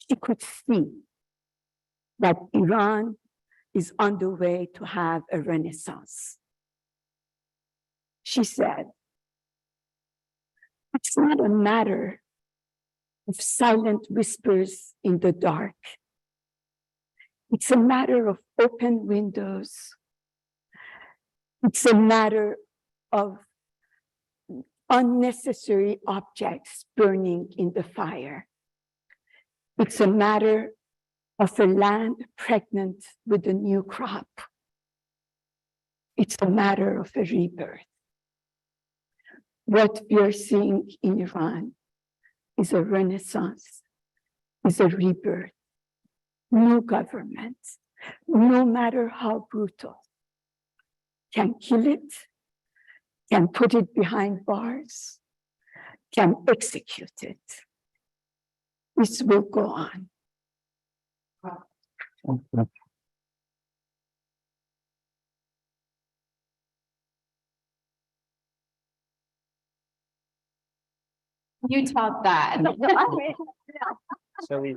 she could see that Iran is on the way to have a renaissance. She said, it's not a matter of silent whispers in the dark. It's a matter of open windows. It's a matter of unnecessary objects burning in the fire. It's a matter of a land pregnant with a new crop. It's a matter of a rebirth. What we are seeing in Iran is a renaissance, is a rebirth. No government, no matter how brutal, can kill it, can put it behind bars, can execute it. This will go on. You taught that.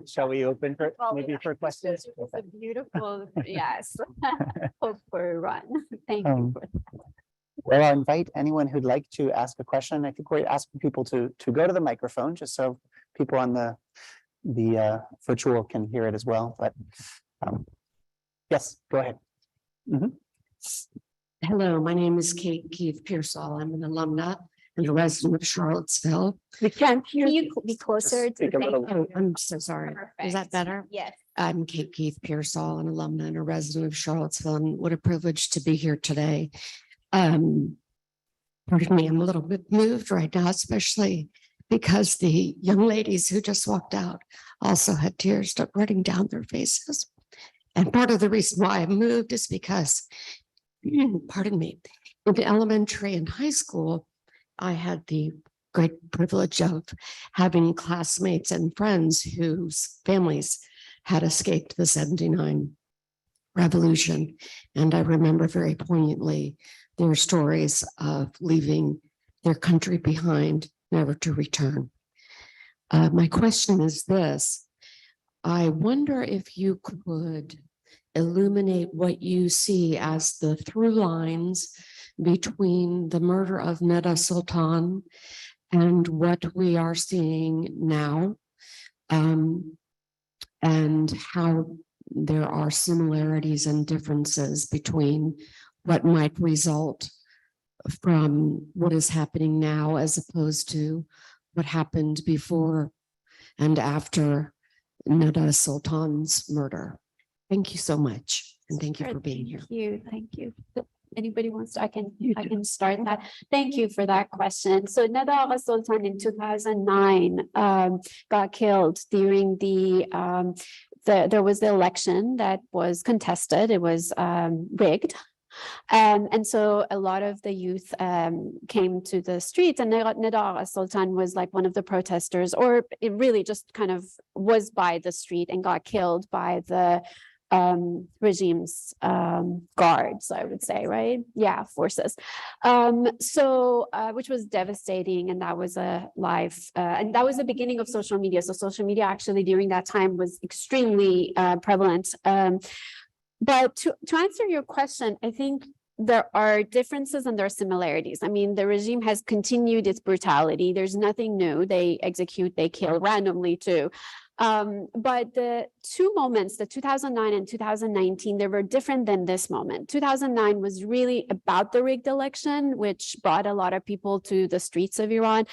Shall we open for, Well, maybe for questions? It's a beautiful, yes. Hope for Iran. Thank you. Um, Well, I'll invite anyone who'd like to ask a question. I think we're asking people to go to the microphone, just so people on the virtual can hear it as well, but yes, go ahead. Hello, my name is Kate Keith Pearsall. I'm an alumna and a resident of Charlottesville. We can't hear Can you. you be closer to speak a the little- Oh, I'm so sorry. Is that Perfect. better? Yes. I'm Kate Keith Pearsall, an alumna and a resident of Charlottesville, and what a privilege to be here today. Pardon me, I'm a little bit moved right now, especially because the young ladies who just walked out also had tears running down their faces. And part of the reason why I'm moved is because, pardon me, in elementary and high school, I had the great privilege of having classmates and friends whose families had escaped the 79 revolution. And I remember very poignantly their stories of leaving their country behind, never to return. My question is this: I wonder if you could illuminate what you see as the through lines between the murder of Neda Sultan and what we are seeing now, and how there are similarities and differences between what might result from what is happening now as opposed to what happened before and after Neda Sultan's murder. Thank you so much. And thank you Sure, for being here. Thank you. Anybody wants to, I can start that. Thank you for that question. So Neda Sultan in 2009 got killed during there was the election that was contested. It was rigged. And so a lot of the youth came to the streets, and Neda Sultan was like one of the protesters, or it really just kind of was by the street and got killed by the regime's guards, I would say, right? Yeah, forces. Which was devastating, and that was a live, and that was the beginning of social media. So social media actually during that time was extremely prevalent. But to answer your question, I think there are differences and there are similarities. I mean, the regime has continued its brutality. There's nothing new. They execute, they kill randomly too. But the two moments, the 2009 and 2019, they were different than this moment. 2009 was really about the rigged election, which brought a lot of people to the streets of Iran.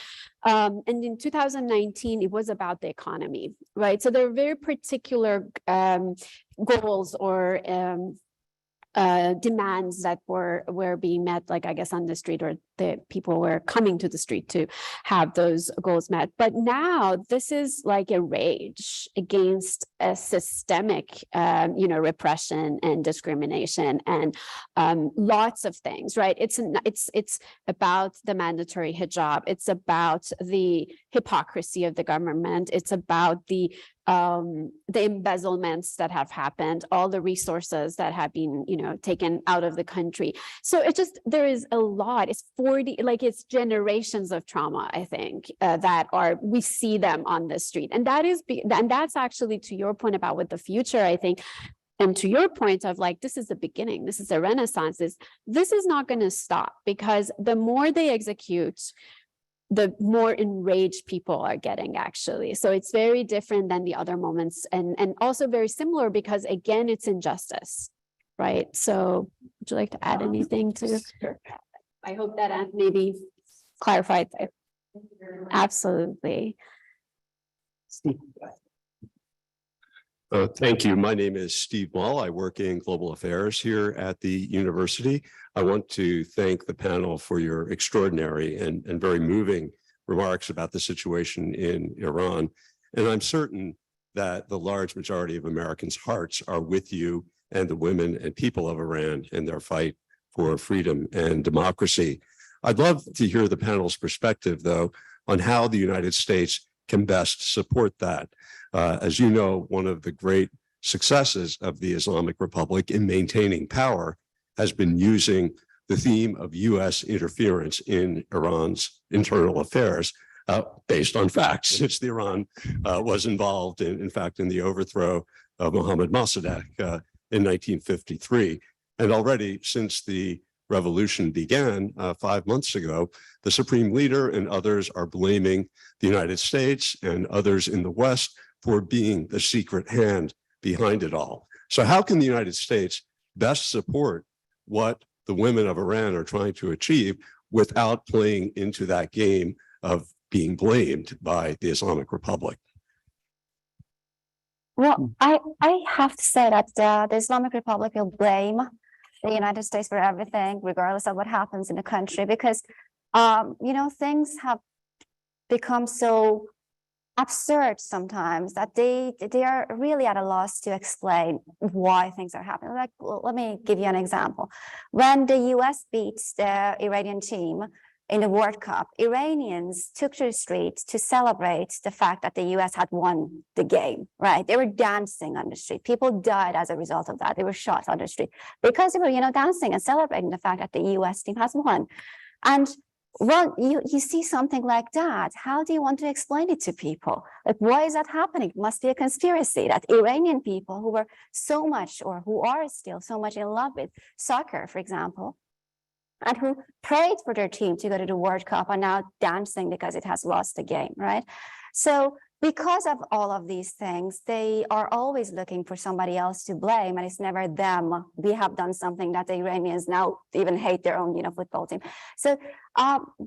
And in 2019, it was about the economy, right? So there are very particular goals or demands that were being met, like I guess on the street, or the people were coming to the street to have those goals met. But now this is like a rage against a systemic, repression and discrimination and lots of things, right? It's about the mandatory hijab. It's about the hypocrisy of the government. It's about the embezzlements that have happened, all the resources that have been, taken out of the country. So there is a lot. It's generations of trauma, I think, we see them on the street. And that's actually, to your point about what the future, I think, and to your point of like, this is the beginning, this is a renaissance, this is not going to stop, because the more they execute, the more enraged people are getting, actually. So it's very different than the other moments, and also very similar because, again, it's injustice, right? So would you like to add anything to? I hope that maybe clarified. Absolutely. Steve. Thank you. My name is Steve Mull. I work in global affairs here at the university. I want to thank the panel for your extraordinary and very moving remarks about the situation in Iran. And I'm certain that the large majority of Americans' hearts are with you and the women and people of Iran in their fight for freedom and democracy. I'd love to hear the panel's perspective, though, on how the United States can best support that. As you know, one of the great successes of the Islamic Republic in maintaining power has been using the theme of U.S. interference in Iran's internal affairs based on facts, since Iran was involved in fact, in the overthrow of Mohammad Mossadegh in 1953. And already since the revolution began 5 months ago, the Supreme Leader and others are blaming the United States and others in the West for being the secret hand behind it all. So how can the United States best support what the women of Iran are trying to achieve without playing into that game of being blamed by the Islamic Republic? Well, I have to say that the Islamic Republic will blame the United States for everything, regardless of what happens in the country, because, things have become so absurd sometimes that they are really at a loss to explain why things are happening. Like, let me give you an example. When the US beats the Iranian team in the World Cup, Iranians took to the streets to celebrate the fact that the US had won the game, right? They were dancing on the street. People died as a result of that. They were shot on the street because they were, dancing and celebrating the fact that the US team has won. And well, you see something like that. How do you want to explain it to people? Like, why is that happening? It must be a conspiracy that Iranian people who were so much, or who are still so much in love with soccer, for example, and who prayed for their team to go to the World Cup are now dancing because it has lost the game, right? So because of all of these things, they are always looking for somebody else to blame, and it's never them. We have done something that the Iranians now even hate their own, football team. So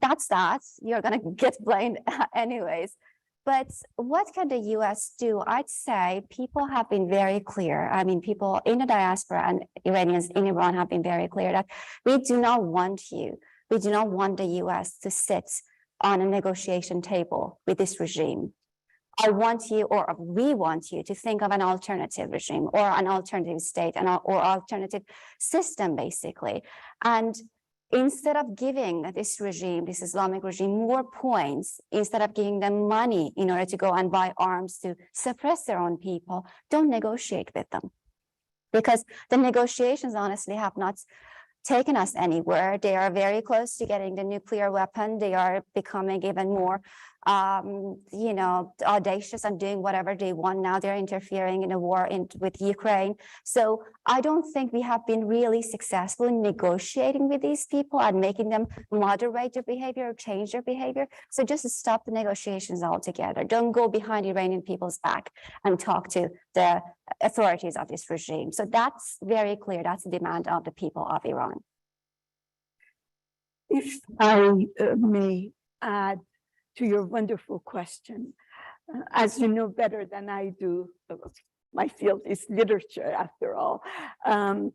that's that. You're going to get blamed anyways. But what can the US do? I'd say people have been very clear. I mean, people in the diaspora and Iranians in Iran have been very clear that we do not want you. We do not want the US to sit on a negotiation table with this regime. I want you, or we want you, to think of an alternative regime or an alternative state or alternative system, basically. And instead of giving this regime, this Islamic regime, more points, instead of giving them money in order to go and buy arms to suppress their own people, don't negotiate with them. Because the negotiations honestly have not taken us anywhere. They are very close to getting the nuclear weapon. They are becoming even more audacious and doing whatever they want. Now they're interfering in a war with Ukraine. So I don't think we have been really successful in negotiating with these people and making them moderate their behavior or change their behavior. So just stop the negotiations altogether. Don't go behind Iranian people's back and talk to the authorities of this regime. So that's very clear. That's the demand of the people of Iran. If I may add to your wonderful question, as you know better than I do, my field is literature after all. The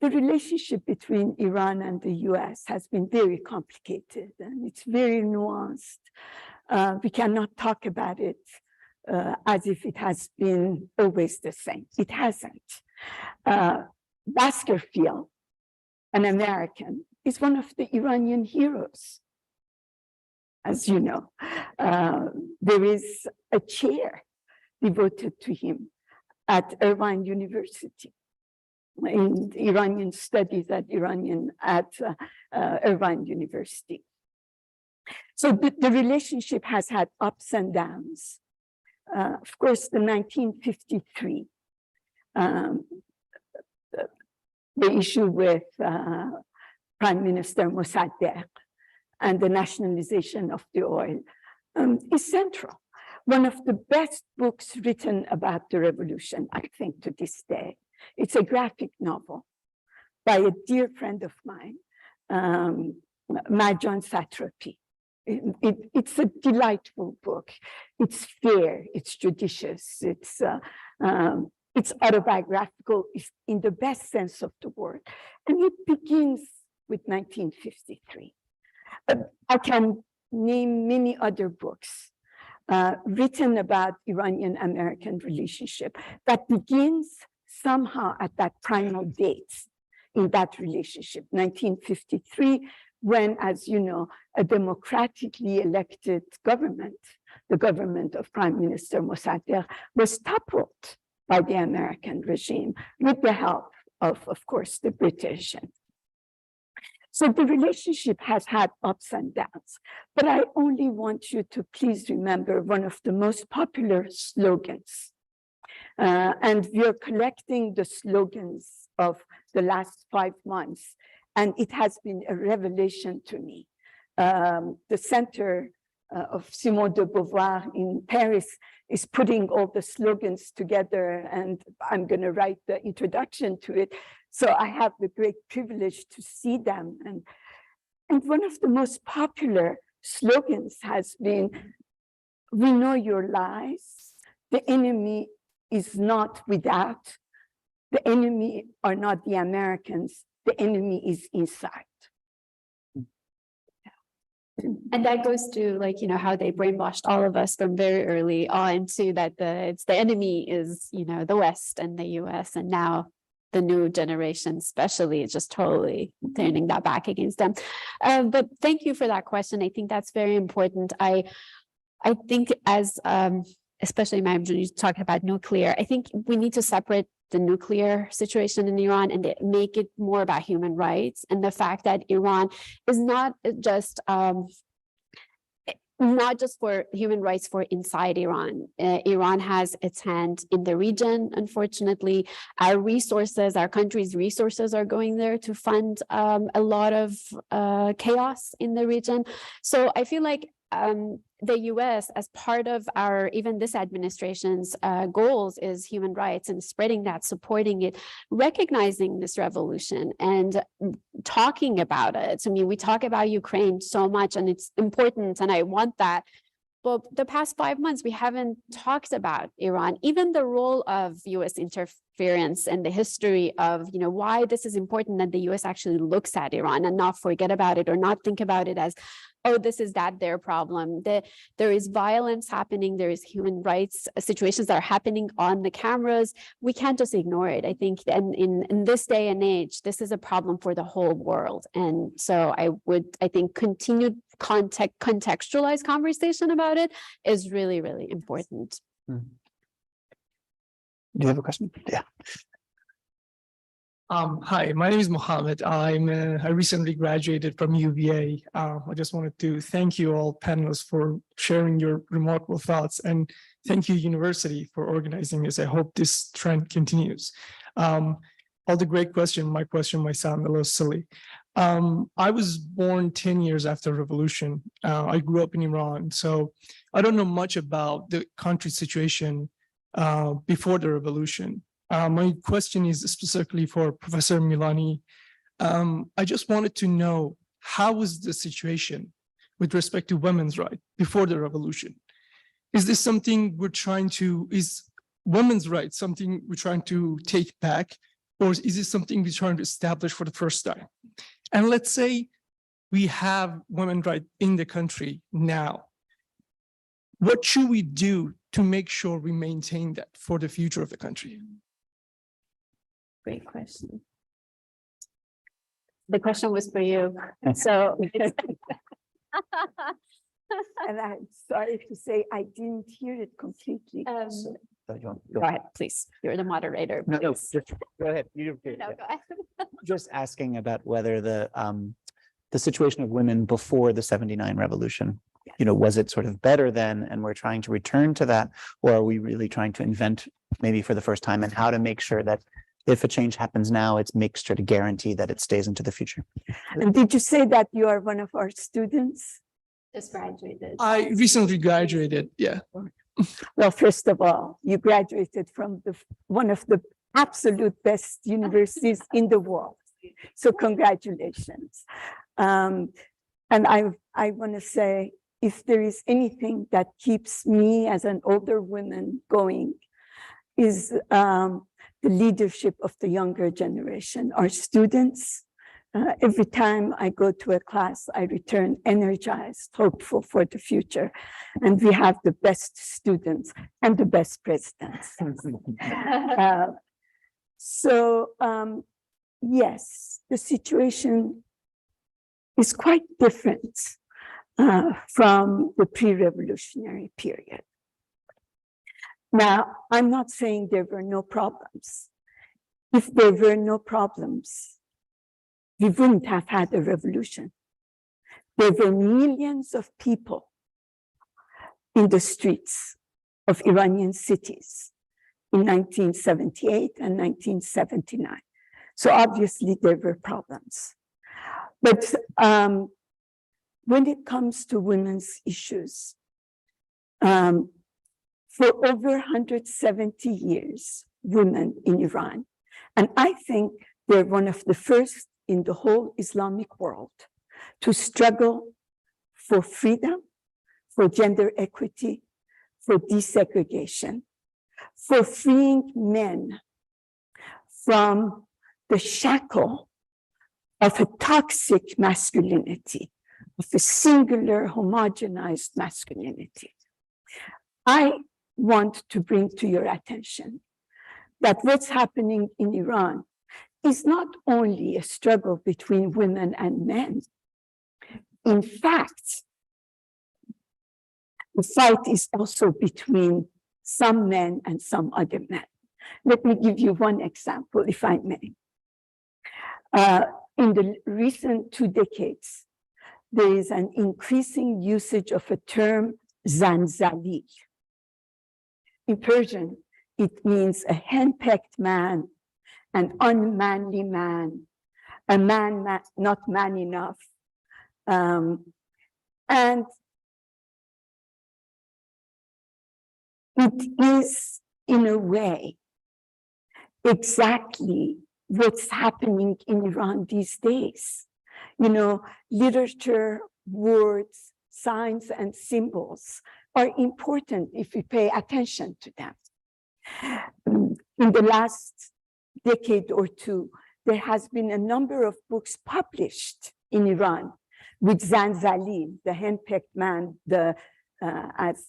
relationship between Iran and the US has been very complicated and it's very nuanced. We cannot talk about it as if it has been always the same. It hasn't. Baskerville, an American, is one of the Iranian heroes. As you know, there is a chair devoted to him at Irvine University in Iranian studies at Irvine University. So the relationship has had ups and downs. Of course, the 1953, the issue with Prime Minister Mossadegh and the nationalization of the oil is central. One of the best books written about the revolution, I think, to this day. It's a graphic novel by a dear friend of mine, Marjan Satrapi. It's a delightful book. It's fair, it's judicious, it's autobiographical in the best sense of the word. And it begins with 1953. I can name many other books written about Iranian-American relationship that begins somehow at that primal date in that relationship, 1953, when, as you know, a democratically elected government, the government of Prime Minister Mossadegh, was toppled by the American regime with the help of course, the British. So the relationship has had ups and downs, but I only want you to please remember one of the most popular slogans. And we are collecting the slogans of the last 5 months, and it has been a revelation to me. The Center of Simone de Beauvoir in Paris is putting all the slogans together, and I'm going to write the introduction to it. So I have the great privilege to see them. And one of the most popular slogans has been, "We know your lies. The enemy is not without. The enemy are not the Americans. The enemy is inside." And that goes to like, how they brainwashed all of us from very early on to that it's the enemy is, the West and the US, and now the new generation especially is just totally turning that back against them. But thank you for that question. I think that's very important. I think as especially when you talk about nuclear, I think we need to separate the nuclear situation in Iran and make it more about human rights, and the fact that Iran is not just for human rights for inside Iran. Iran has its hand in the region. Unfortunately, our resources, our country's resources are going there to fund a lot of chaos in the region. So I feel like the US, as part of even this administration's goals, is human rights and spreading that, supporting it, recognizing this revolution and talking about it. I mean, we talk about Ukraine so much, and it's important, and I want that. But the past 5 months, we haven't talked about Iran, even the role of US interference and the history of, why this is important that the US actually looks at Iran and not forget about it or not think about it as, oh, this is their problem. There is violence happening. There is human rights situations that are happening on the cameras. We can't just ignore it. I think, and in this day and age, this is a problem for the whole world. And so I think continued contextualized conversation about it is really, really important. Do you have a question? Yeah. Hi, my name is Mohammed. I recently graduated from UVA. I just wanted to thank you all panelists for sharing your remarkable thoughts, and thank you, university, for organizing this. I hope this trend continues. All the great question might sound a little silly. I was born 10 years after the revolution. I grew up in Iran, so I don't know much about the country's situation before the revolution. My question is specifically for Professor Milani. I just wanted to know, how was the situation with respect to women's rights before the revolution? Is this something is women's rights something we're trying to take back, or is it something we're trying to establish for the first time? And let's say we have women's rights in the country now. What should we do to make sure we maintain that for the future of the country? Great question. The question was for you. So And I'm sorry to say, I didn't hear it completely. go ahead, please. You're the moderator. No, please. just go ahead. No, go ahead. Just asking about whether the situation of women before the '79 revolution, was it sort of better then, and we're trying to return to that, or are we really trying to invent maybe for the first time, and how to make sure that if a change happens now, it's make sure to guarantee that it stays into the future? And did you say that you are one of our students? Just graduated. I recently graduated, yeah. Well, first of all, you graduated from one of the absolute best universities in the world. So congratulations. And I want to say, if there is anything that keeps me as an older woman going, is the leadership of the younger generation, our students. Every time I go to a class, I return energized, hopeful for the future. And we have the best students and the best presidents. Yes, the situation is quite different from the pre-revolutionary period. Now, I'm not saying there were no problems. If there were no problems, we wouldn't have had a revolution. There were millions of people in the streets of Iranian cities in 1978 and 1979. So obviously there were problems. But when it comes to women's issues, for over 170 years, women in Iran, and I think they're one of the first in the whole Islamic world to struggle for freedom, for gender equity, for desegregation, for freeing men from the shackle of a toxic masculinity, of a singular homogenized masculinity. I want to bring to your attention that what's happening in Iran is not only a struggle between women and men. In fact, the fight is also between some men and some other men. Let me give you one example, if I may. In the recent 2 decades, there is an increasing usage of a term, zanzali. In Persian, it means a henpecked man, an unmanly man, a man not man enough. And it is, in a way, exactly what's happening in Iran these days. You know, literature, words, signs, and symbols are important if we pay attention to them. In the last decade or two, there has been a number of books published in Iran with Zanzali, the henpecked man, as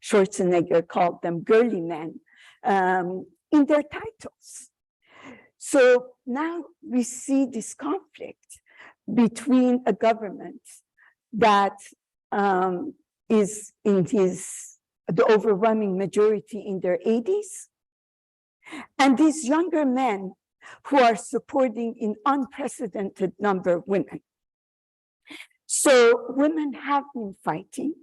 Schwarzenegger called them, girly men, in their titles. So now we see this conflict between a government that is in the overwhelming majority in their 80s, and these younger men who are supporting an unprecedented number of women. So women have been fighting.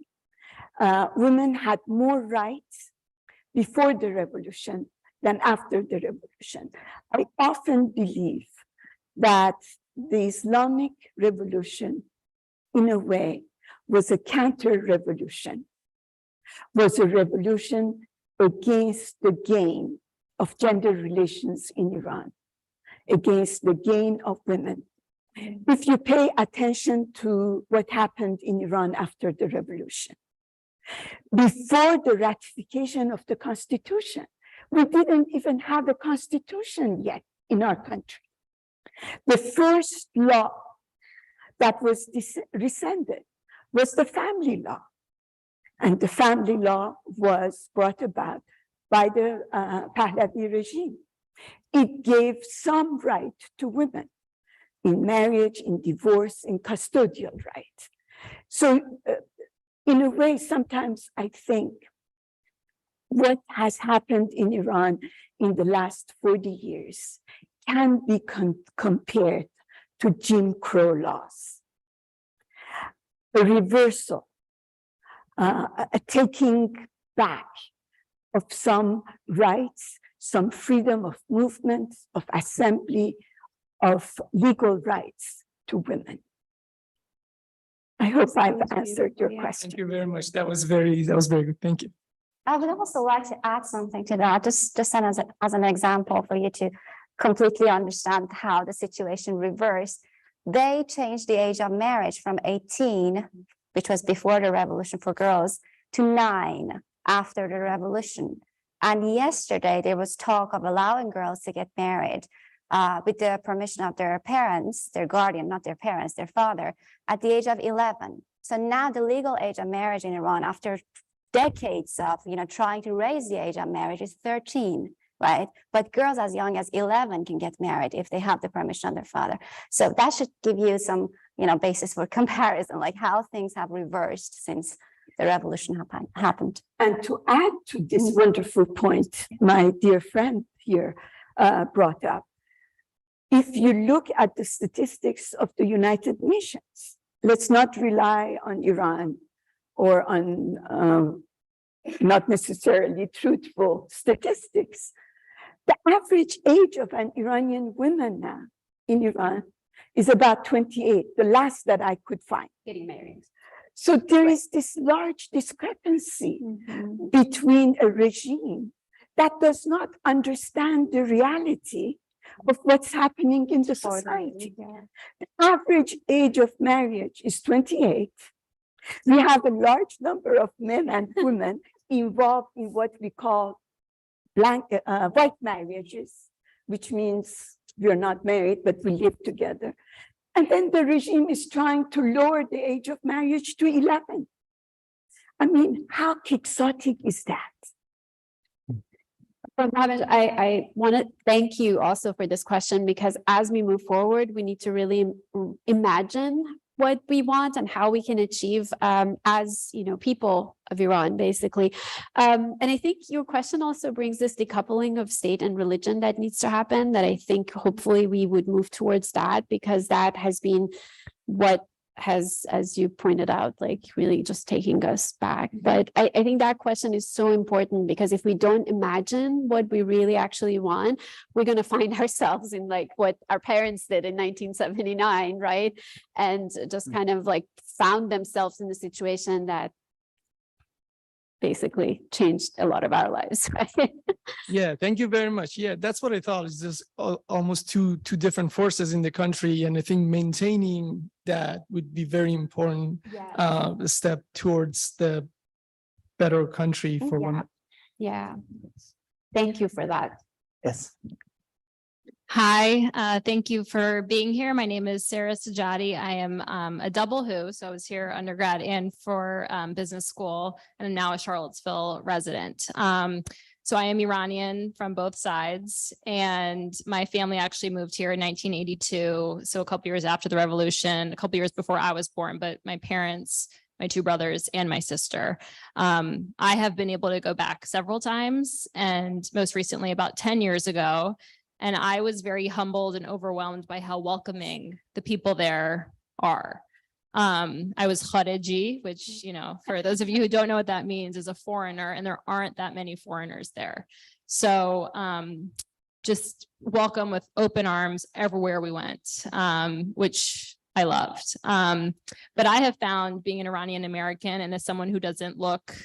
Women had more rights before the revolution than after the revolution. I often believe that the Islamic revolution, in a way, was a counter-revolution, was a revolution against the gain of gender relations in Iran, against the gain of women. If you pay attention to what happened in Iran after the revolution, before the ratification of the constitution, we didn't even have a constitution yet in our country. The first law that was rescinded was the family law. And the family law was brought about by the Pahlavi regime. It gave some right to women in marriage, in divorce, in custodial right. So in a way, sometimes I think what has happened in Iran in the last 40 years can be compared to Jim Crow laws. A reversal, a taking back of some rights, some freedom of movement, of assembly, of legal rights to women. I hope I've answered your question. Thank you very much. That was very good. Thank you. I would also like to add something to that, just as an example for you to completely understand how the situation reversed. They changed the age of marriage from 18, which was before the revolution for girls, to 9 after the revolution. And yesterday there was talk of allowing girls to get married with the permission of their parents, their guardian, not their parents, their father, at the age of 11. So now the legal age of marriage in Iran, after decades of trying to raise the age of marriage, is 13, right? But girls as young as 11 can get married if they have the permission of their father. So that should give you some basis for comparison, like how things have reversed since the revolution happened. And to add to this wonderful point my dear friend here brought up, if you look at the statistics of the United Nations, let's not rely on Iran or on not necessarily truthful statistics. The average age of an Iranian woman now in Iran is about 28, the last that I could find. Getting married. So there is this large discrepancy between a regime that does not understand the reality of what's happening in the society. The average age of marriage is 28. We have a large number of men and women involved in what we call white marriages, which means we're not married, but we live together. And then the regime is trying to lower the age of marriage to 11. I mean, how quixotic is that? Mohammed, I want to thank you also for this question, because as we move forward, we need to really imagine what we want and how we can achieve as people of Iran, basically. And I think your question also brings this decoupling of state and religion that needs to happen, that I think hopefully we would move towards that, because that has been what has, as you pointed out, like really just taking us back. But I think that question is so important, because if we don't imagine what we really actually want, we're going to find ourselves in like what our parents did in 1979, right? And just kind of like found themselves in the situation that basically changed a lot of our lives, right? Yeah, thank you very much. Yeah, that's what I thought. Is just almost two different forces in the country, and I think maintaining that would be very important step towards the better country for women. Yeah, thank you for that. Yes. Hi, thank you for being here. My name is Sarah Sajadi. I am a double who, so I was here undergrad and for business school, and I'm now a Charlottesville resident. So I am Iranian from both sides, and my family actually moved here in 1982. So a couple years after the revolution, a couple years before I was born, but my parents, my two brothers and my sister. I have been able to go back several times, and most recently about 10 years ago. And I was very humbled and overwhelmed by how welcoming the people there are. I was Khariji, which, for those of you who don't know what that means, is a foreigner, and there aren't that many foreigners there. So just welcome with open arms everywhere we went, which I loved. But I have found, being an Iranian American and as someone who doesn't look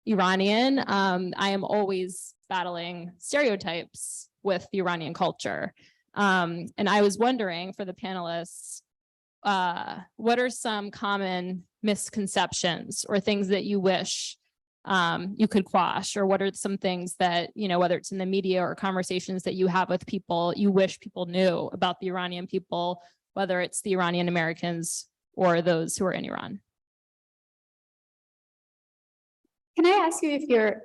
Iranian, I am always battling stereotypes with the Iranian culture. And I was wondering, for the panelists, what are some common misconceptions or things that you wish you could quash? Or what are some things that, whether it's in the media or conversations that you have with people, you wish people knew about the Iranian people, whether it's the Iranian Americans or those who are in Iran? Can I ask you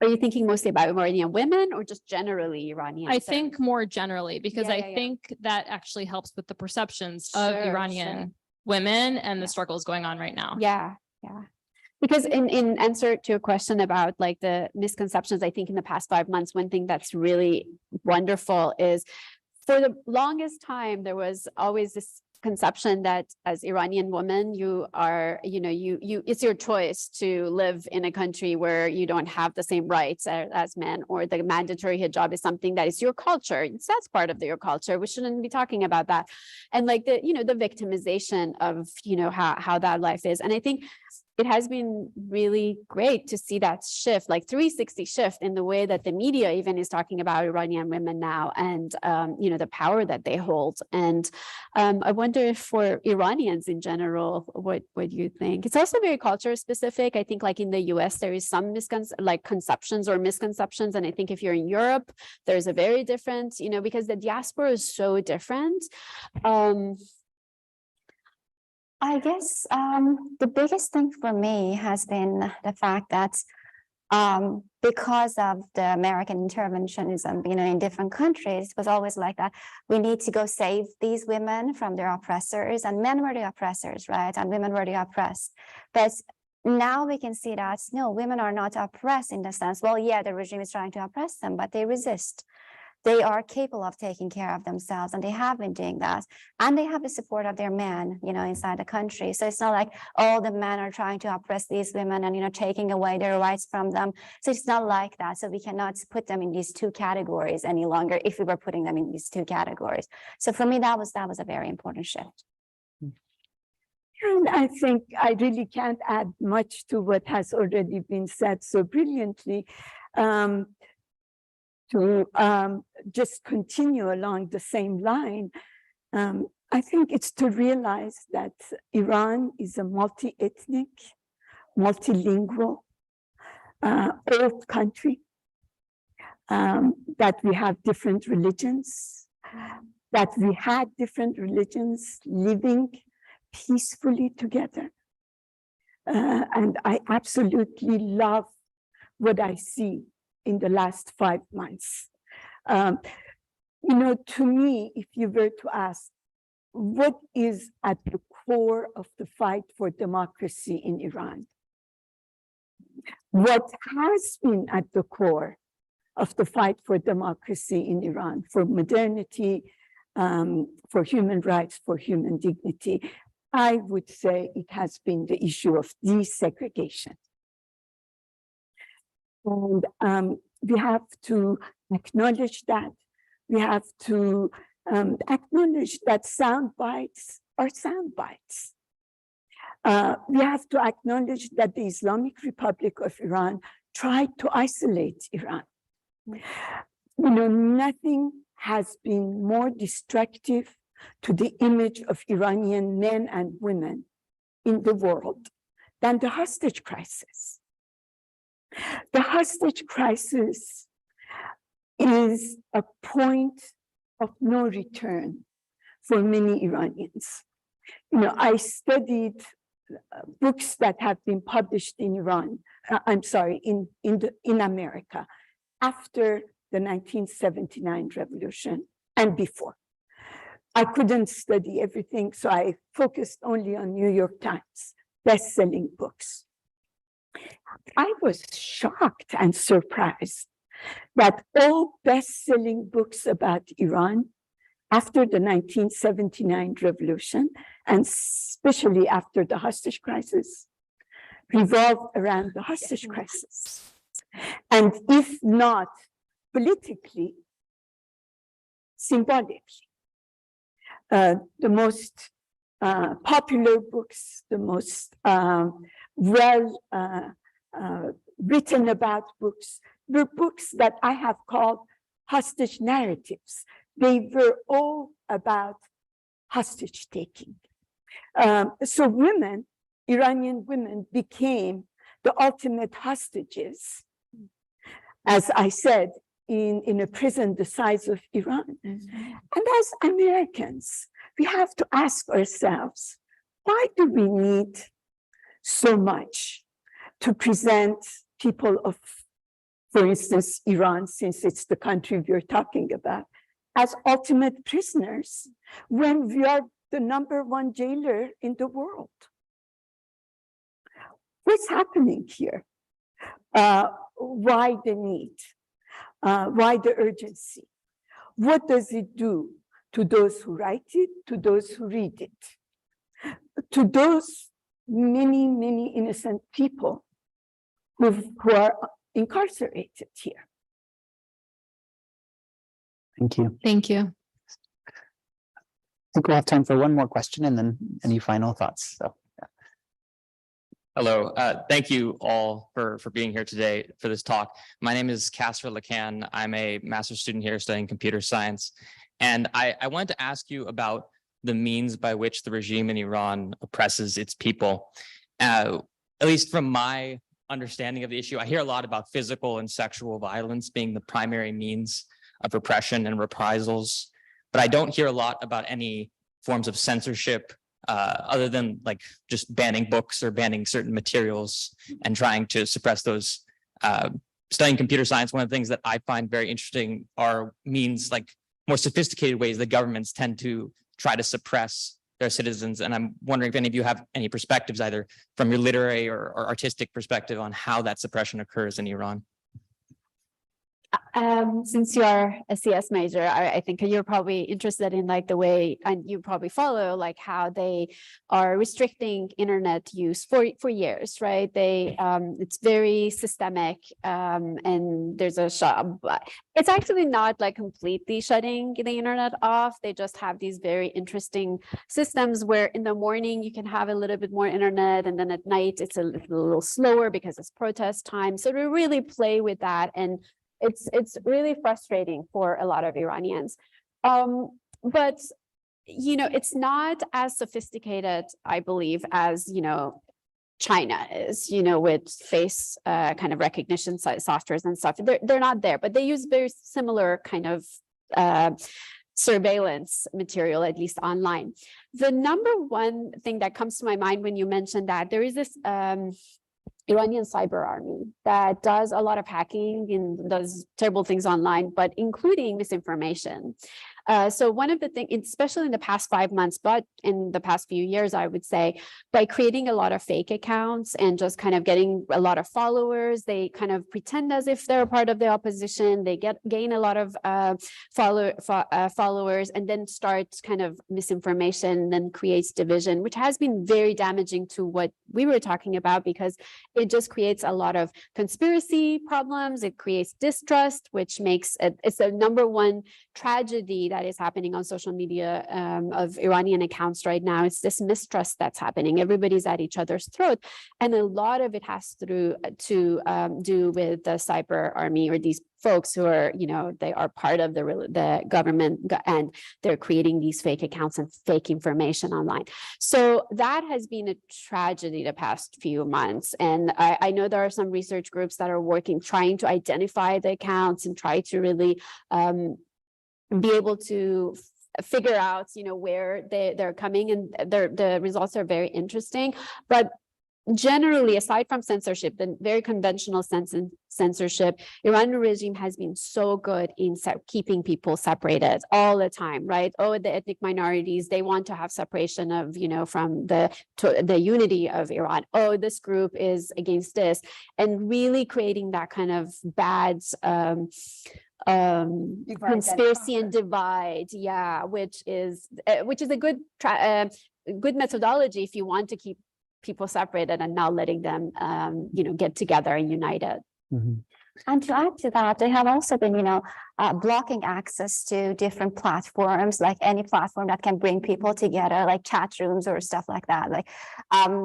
are you thinking mostly about Iranian women or just generally Iranian? I think more generally, because I think that actually helps with the perceptions of Iranian women and the struggles going on right now. Yeah. Because in answer to your question about like the misconceptions, I think in the past 5 months, one thing that's really wonderful is, for the longest time, there was always this conception that as Iranian woman, you are, it's your choice to live in a country where you don't have the same rights as men, or the mandatory hijab is something that is your culture. That's part of your culture. We shouldn't be talking about that. And like the victimization of, how that life is. And I think it has been really great to see that shift, like 360 shift in the way that the media even is talking about Iranian women now, and the power that they hold. And I wonder if for Iranians in general, what you think? It's also very culture specific. I think like in the US, there is some conceptions or misconceptions. And I think if you're in Europe, there's a very different, because the diaspora is so different. I guess the biggest thing for me has been the fact that because of the American interventionism, in different countries, it was always like that. We need to go save these women from their oppressors, and men were the oppressors, right? And women were the oppressed. But now we can see that, no, women are not oppressed in the sense, well, yeah, the regime is trying to oppress them, but they resist. they are capable of taking care of themselves, and they have been doing that. And they have the support of their men, inside the country. So it's not like all the men are trying to oppress these women and, taking away their rights from them. So it's not like that. So we cannot put them in these two categories any longer if we were putting them in these two categories. So for me, that was a very important shift. And I think I really can't add much to what has already been said so brilliantly. To just continue along the same line, I think it's to realize that Iran is a multi-ethnic, multilingual, old country, that we have different religions, that we had different religions living peacefully together. And I absolutely love what I see in the last 5 months. To me, if you were to ask, what is at the core of the fight for democracy in Iran? What has been at the core of the fight for democracy in Iran, for modernity, for human rights, for human dignity? I would say it has been the issue of desegregation. And we have to acknowledge that. We have to acknowledge that sound bites are sound bites. We have to acknowledge that the Islamic Republic of Iran tried to isolate Iran. Nothing has been more destructive to the image of Iranian men and women in the world than the hostage crisis. The hostage crisis is a point of no return for many Iranians. I studied books that have been published in Iran, in America, after the 1979 revolution and before. I couldn't study everything, so I focused only on New York Times best-selling books. I was shocked and surprised that all best-selling books about Iran after the 1979 revolution, and especially after the hostage crisis, revolved around the hostage crisis. And if not politically, symbolically. The most popular books, the most written about books, were books that I have called hostage narratives. They were all about hostage taking. So women, Iranian women, became the ultimate hostages, as I said, in a prison the size of Iran. And as Americans, we have to ask ourselves, why do we need so much to present people of, for instance, Iran, since it's the country we're talking about, as ultimate prisoners when we are the #1 jailer in the world? What's happening here? Why the need? Why the urgency? What does it do to those who write it, to those who read it, to those many, many innocent people who are incarcerated here? Thank you. Thank you. I think we'll have time for one more question and then any final thoughts. So, yeah. Hello, thank you all for being here today for this talk. My name is Casper Lacan. I'm a master's student here studying computer science. And I wanted to ask you about the means by which the regime in Iran oppresses its people. At least from my understanding of the issue, I hear a lot about physical and sexual violence being the primary means of repression and reprisals, but I don't hear a lot about any forms of censorship other than like just banning books or banning certain materials and trying to suppress those. Studying computer science, one of the things that I find very interesting are means like more sophisticated ways that governments tend to try to suppress their citizens. And I'm wondering if any of you have any perspectives, either from your literary or artistic perspective, on how that suppression occurs in Iran. Since you are a CS major, I think you're probably interested in like the way, and you probably follow like how they are restricting internet use for years, right? It's very systemic, and there's a it's actually not like completely shutting the internet off. They just have these very interesting systems where in the morning you can have a little bit more internet, and then at night it's a little slower because it's protest time. So they really play with that, and it's really frustrating for a lot of Iranians. But, you know, it's not as sophisticated, I believe, as, you know, China is, you know, with face kind of recognition softwares and stuff. They're not there, but they use very similar kind of surveillance material, at least online. The number one thing that comes to my mind when you mentioned that, there is this Iranian cyber army that does a lot of hacking and does terrible things online, but including misinformation. So one of the things, especially in the past 5 months, but in the past few years, I would say, by creating a lot of fake accounts and just kind of getting a lot of followers, they kind of pretend as if they're a part of the opposition. They gain a lot of followers, and then start kind of misinformation, and then creates division, which has been very damaging to what we were talking about, because it just creates a lot of conspiracy problems. It creates distrust, which makes it's the number one tragedy that is happening on social media of Iranian accounts right now. It's this mistrust that's happening. Everybody's at each other's throat, and a lot of it has to do with the cyber army, or these folks who are, you know, they are part of the government, and they're creating these fake accounts and fake information online. So that has been a tragedy the past few months. And I know there are some research groups that are working, trying to identify the accounts and try to really be able to figure out, you know, where they're coming, and the results are very interesting. But generally, aside from censorship, the very conventional censorship, Iranian regime has been so good in keeping people separated all the time, right? Oh, the ethnic minorities, they want to have separation of, you know, from the unity of Iran. Oh, this group is against this, and really creating that kind of bad conspiracy and divide, yeah, which is a good methodology if you want to keep people separated and now letting them you know, get together and united. Mm-hmm. And to add to that, they have also been, you know, blocking access to different platforms, like any platform that can bring people together, like chat rooms or stuff like that. Like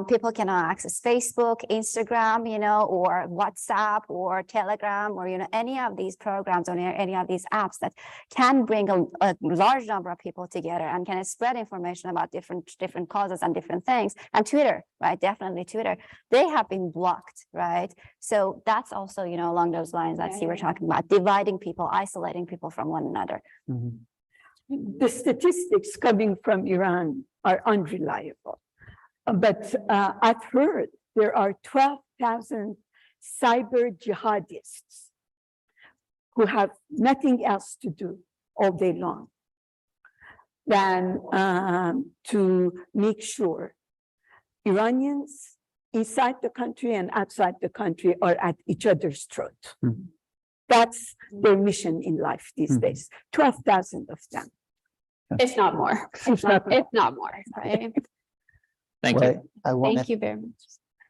people cannot access Facebook, Instagram, you know, or WhatsApp or Telegram, or, you know, any of these programs or any of these apps that can bring a large number of people together and can spread information about different causes and different things. And Twitter, right? Definitely Twitter. They have been blocked, right? So that's also, you know, along those lines that you were talking about, dividing people, isolating people from one another. Mm-hmm. The statistics coming from Iran are unreliable. But I've heard there are 12,000 cyber jihadists who have nothing else to do all day long than to make sure Iranians inside the country and outside the country are at each other's throat. Mm-hmm. That's their mission in life these days. 12,000 of them. If not more. If not more, right? Thank you. Thank you very much.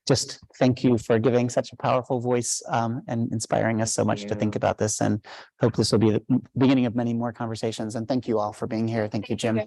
Just thank you for giving such a powerful voice and inspiring us so much to think about this, and hope this will be the beginning of many more conversations. And thank you all for being here. Thank you, Jim.